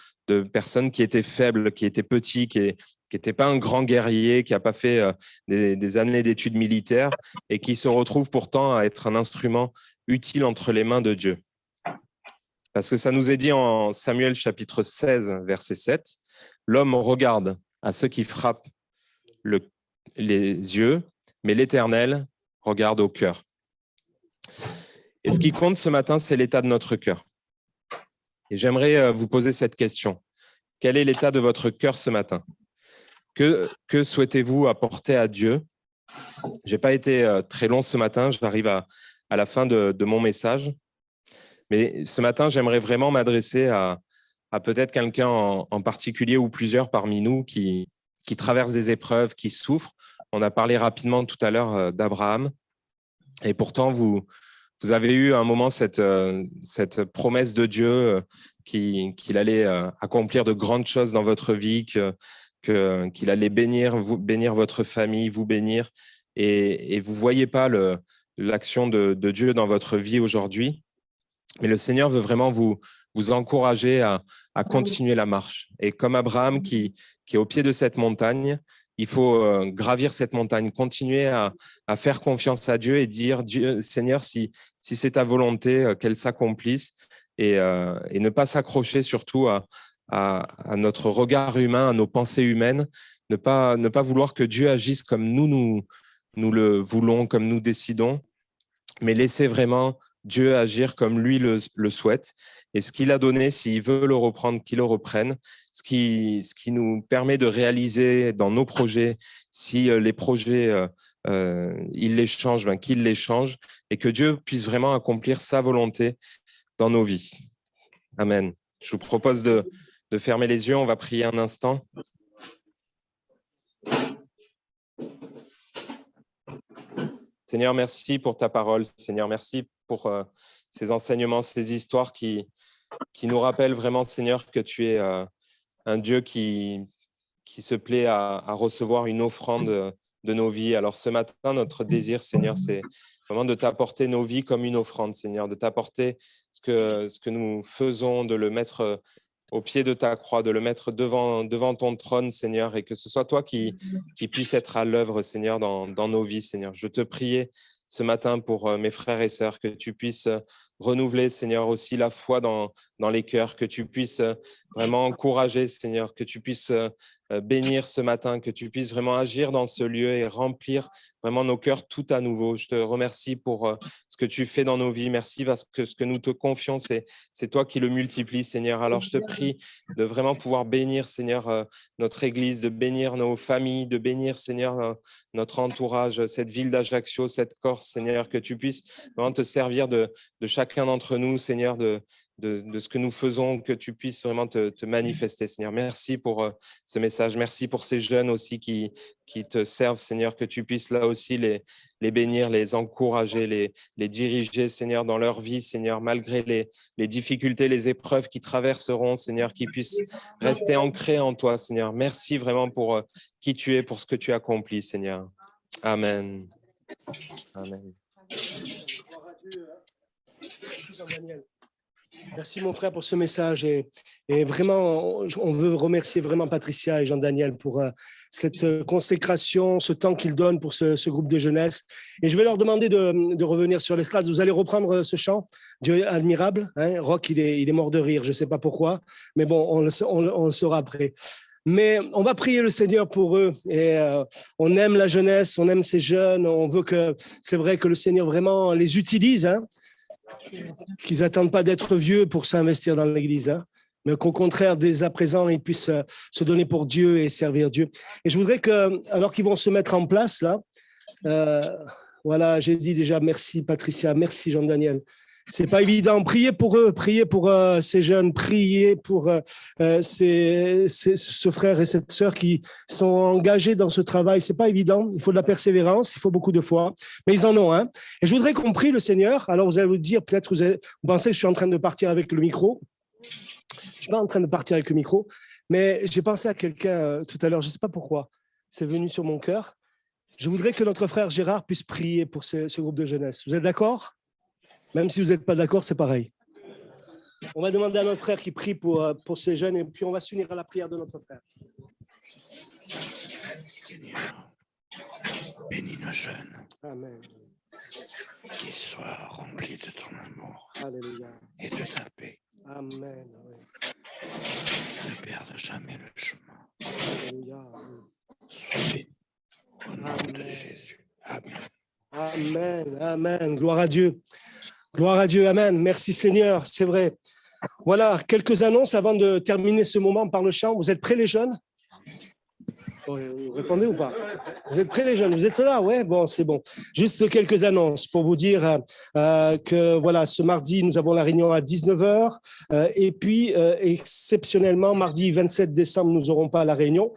personnes qui étaient faibles, qui étaient petits, qui n'étaient pas un grand guerrier, qui n'a pas fait des années d'études militaires et qui se retrouvent pourtant à être un instrument utile entre les mains de Dieu. Parce que ça nous est dit en Samuel chapitre 16, verset 7, « L'homme regarde à ceux qui frappent les yeux, mais l'Éternel regarde au cœur. Et ce qui compte ce matin, c'est l'état de notre cœur. Et j'aimerais vous poser cette question. Quel est l'état de votre cœur ce matin? Que souhaitez-vous apporter à Dieu? Je n'ai pas été très long ce matin, j'arrive à la fin de mon message. Mais ce matin, j'aimerais vraiment m'adresser à peut-être quelqu'un en particulier ou plusieurs parmi nous qui traversent des épreuves, qui souffrent. On a parlé rapidement tout à l'heure d'Abraham. Et pourtant, vous avez eu à un moment cette promesse de Dieu qu'il allait accomplir de grandes choses dans votre vie, qu'il allait bénir votre famille, vous bénir. Et vous ne voyez pas l'action de Dieu dans votre vie aujourd'hui. Mais le Seigneur veut vraiment vous encourager à continuer la marche. Et comme Abraham qui est au pied de cette montagne, il faut gravir cette montagne, continuer à faire confiance à Dieu et dire, Seigneur, si c'est ta volonté, qu'elle s'accomplisse et ne pas s'accrocher surtout à notre regard humain, à nos pensées humaines, ne pas vouloir que Dieu agisse comme nous le voulons, comme nous décidons, mais laisser vraiment Dieu agir comme lui le souhaite. Et ce qu'il a donné, s'il veut le reprendre, qu'il le reprenne. Ce qui nous permet de réaliser dans nos projets, si les projets, il les change, qu'il les change et que Dieu puisse vraiment accomplir sa volonté dans nos vies. Amen. Je vous propose de fermer les yeux. On va prier un instant. Seigneur, merci pour ta parole. Seigneur, merci pour ces enseignements, ces histoires qui nous rappellent vraiment, Seigneur, que tu es un Dieu qui se plaît à recevoir une offrande de nos vies. Alors ce matin, notre désir, Seigneur, c'est vraiment de t'apporter nos vies comme une offrande, Seigneur, de t'apporter ce que nous faisons, de le mettre au pied de ta croix, de le mettre devant ton trône, Seigneur, et que ce soit toi qui puisse être à l'œuvre, Seigneur, dans nos vies, Seigneur. Je te prie ce matin pour mes frères et sœurs, que tu puisses renouveler, Seigneur, aussi la foi dans les cœurs, que tu puisses vraiment encourager, Seigneur, que tu puisses bénir ce matin, que tu puisses vraiment agir dans ce lieu et remplir vraiment nos cœurs tout à nouveau. Je te remercie pour ce que tu fais dans nos vies. Merci parce que ce que nous te confions, c'est toi qui le multiplies, Seigneur. Alors, je te prie de vraiment pouvoir bénir, Seigneur, notre Église, de bénir nos familles, de bénir, Seigneur, notre entourage, cette ville d'Ajaccio, cette Corse, Seigneur, que tu puisses vraiment te servir de chacun d'entre nous, Seigneur, de ce que nous faisons, que tu puisses vraiment te manifester, Seigneur. Merci pour ce message. Merci pour ces jeunes aussi qui te servent, Seigneur, que tu puisses là aussi les bénir, les encourager, les diriger, Seigneur, dans leur vie, Seigneur, malgré les difficultés, les épreuves qui traverseront, Seigneur, qu'ils puissent rester ancrés en toi, Seigneur. Merci vraiment pour qui tu es, pour ce que tu accomplis, Seigneur. Amen. Amen.
Merci Jean-Daniel. Merci mon frère pour ce message et vraiment on veut remercier vraiment Patricia et Jean-Daniel pour cette consécration, ce temps qu'ils donnent pour ce groupe de jeunesse et je vais leur demander de revenir sur l'estrade. Vous allez reprendre ce chant, Dieu admirable, hein? Rock il est mort de rire, je ne sais pas pourquoi, mais bon on le saura après. Mais on va prier le Seigneur pour eux et on aime la jeunesse, on aime ces jeunes, on veut que, c'est vrai que le Seigneur vraiment les utilise, hein, qu'ils n'attendent pas d'être vieux pour s'investir dans l'Église, hein, mais qu'au contraire, dès à présent, ils puissent se donner pour Dieu et servir Dieu. Et je voudrais que, alors qu'ils vont se mettre en place, là, voilà, j'ai dit déjà merci Patricia, merci Jean-Daniel. C'est pas évident. Priez pour eux, priez pour ces jeunes, priez pour ce frère et cette sœur qui sont engagés dans ce travail. C'est pas évident. Il faut de la persévérance, il faut beaucoup de foi, mais ils en ont. Hein. Et je voudrais qu'on prie le Seigneur. Alors vous allez vous dire, peut-être vous pensez que je suis en train de partir avec le micro. Je suis pas en train de partir avec le micro, mais j'ai pensé à quelqu'un tout à l'heure. Je sais pas pourquoi. C'est venu sur mon cœur. Je voudrais que notre frère Gérard puisse prier pour ce groupe de jeunesse. Vous êtes d'accord ? Même si vous n'êtes pas d'accord, c'est pareil. On va demander à notre frère qui prie pour ces jeunes et puis on va s'unir à la prière de notre frère.
Seigneur, bénis nos jeunes.
Amen.
Qu'ils soient remplis de ton amour.
Alléluia.
Et de ta paix.
Amen.
Ne perdent jamais le chemin.
Alléluia.
Sois béni au nom de Jésus. Amen.
Amen, amen. Gloire à Dieu. Gloire à Dieu, amen. Merci Seigneur, c'est vrai. Voilà, quelques annonces avant de terminer ce moment par le chant. Vous êtes prêts les jeunes? Vous répondez ou pas? Vous êtes prêts les jeunes? Vous êtes là? Ouais, bon, c'est bon. Juste quelques annonces pour vous dire que voilà, ce mardi, nous avons la réunion à 19h et puis exceptionnellement, mardi 27 décembre, nous n'aurons pas la réunion.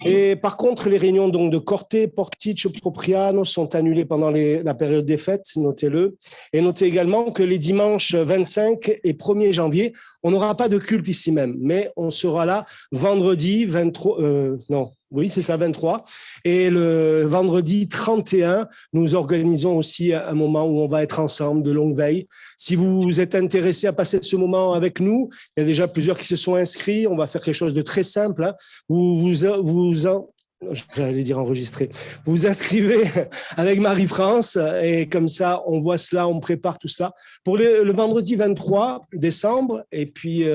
Et par contre, les réunions donc, de Corte, Portici, Propriano sont annulées pendant la période des fêtes, notez-le. Et notez également que les dimanches 25 et 1er janvier, on n'aura pas de culte ici même, mais on sera là vendredi 23, oui, c'est ça, 23. Et le vendredi 31, nous organisons aussi un moment où on va être ensemble de longue veille. Si vous êtes intéressé à passer ce moment avec nous, il y a déjà plusieurs qui se sont inscrits. On va faire quelque chose de très simple. Hein. J'allais dire enregistrer. Vous vous inscrivez avec Marie-France et comme ça, on voit cela, on prépare tout cela. Pour le vendredi 23 décembre et puis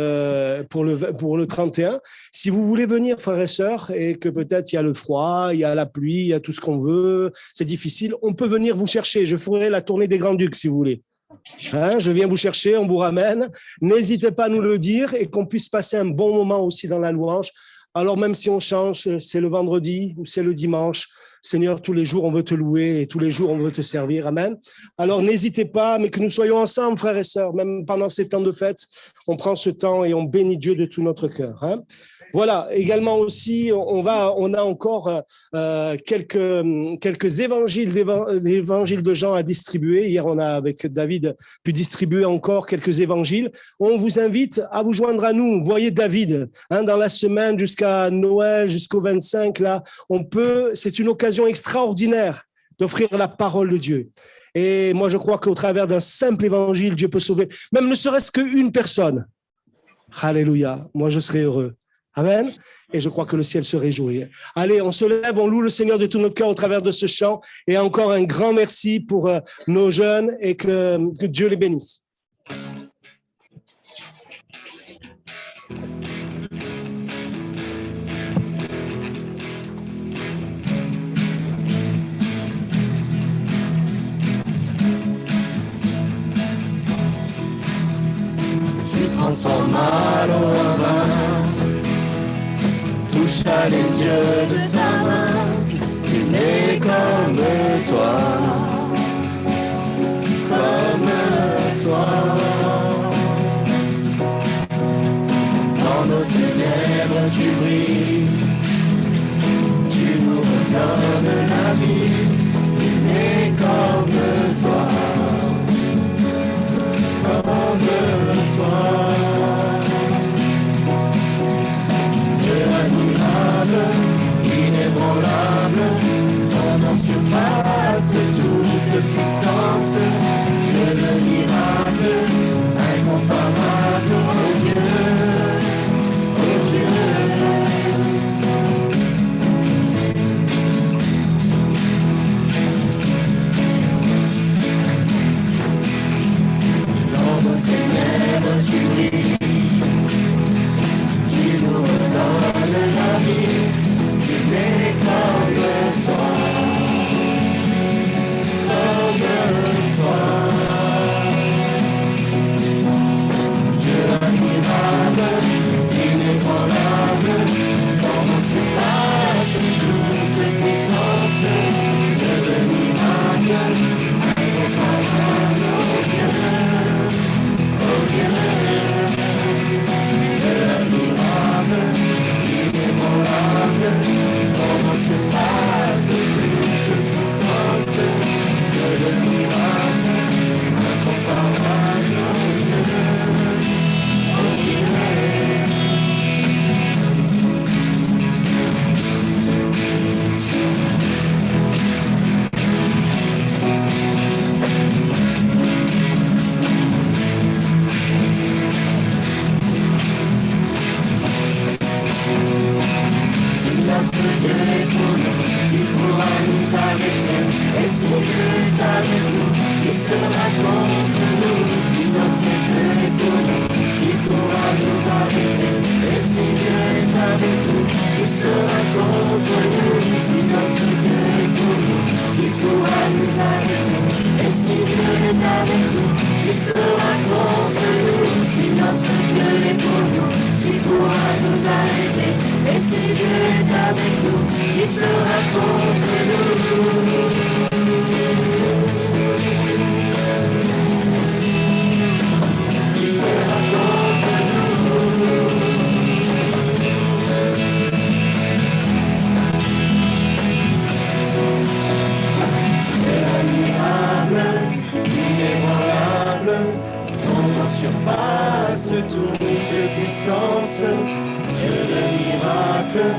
pour le 31, si vous voulez venir, frères et sœurs, et que peut-être il y a le froid, il y a la pluie, il y a tout ce qu'on veut, c'est difficile, on peut venir vous chercher. Je ferai la tournée des Grands-Ducs si vous voulez. Hein, je viens vous chercher, on vous ramène. N'hésitez pas à nous le dire et qu'on puisse passer un bon moment aussi dans la louange. Alors même si on change, c'est le vendredi ou c'est le dimanche, Seigneur, tous les jours, on veut te louer et tous les jours, on veut te servir. Amen. Alors n'hésitez pas, mais que nous soyons ensemble, frères et sœurs, même pendant ces temps de fête, on prend ce temps et on bénit Dieu de tout notre cœur. Hein. Voilà, également aussi, on a encore quelques évangiles de Jean à distribuer. Hier, on a, avec David, pu distribuer encore quelques évangiles. On vous invite à vous joindre à nous. Vous voyez David, hein, dans la semaine jusqu'à Noël, jusqu'au 25, là, c'est une occasion extraordinaire d'offrir la parole de Dieu. Et moi, je crois qu'au travers d'un simple évangile, Dieu peut sauver, même ne serait-ce qu'une personne. Alléluia, moi je serai heureux. Amen. Et je crois que le ciel se réjouit. Allez, on se lève, on loue le Seigneur de tout notre cœur au travers de ce chant. Et encore un grand merci pour nos jeunes et que Dieu les bénisse.
Tu transformes mal en vin. Touche à les yeux de ta main, tu n'es comme toi, Dans nos ténèbres tu brilles, tu nous redonnes la vie, tu n'es comme toi, inébranlable, ton nom surpasse toute puissance, que le miracle incomparable, oh Dieu, oh Dieu. Dans nos ténèbres tu brilles, tu nous redonnes la vie. Mais comme toi, Dieu admirable, inébranlable, dans mon surface, toute puissance, Dieu de miracle, incomparable, oh Dieu, Dieu admirable, inébranlable. Comment se passe toute puissance de le miracle incomparable, oh Dieu, oh Dieu. Notre Dieu est pour nous, qui pourra nous arrêter? Et si Dieu est avec nous, qui sera contre nous? Si notre Dieu est pour nous, qui pourra nous arrêter? Et si Dieu est avec nous, qui sera contre nous? Si notre Dieu est pour nous, qui pourra nous arrêter? sera contre nous? Qui sera contre nous? Admirable, inébranlable, ton nom surpasse toute puissance. Dieu de miracles,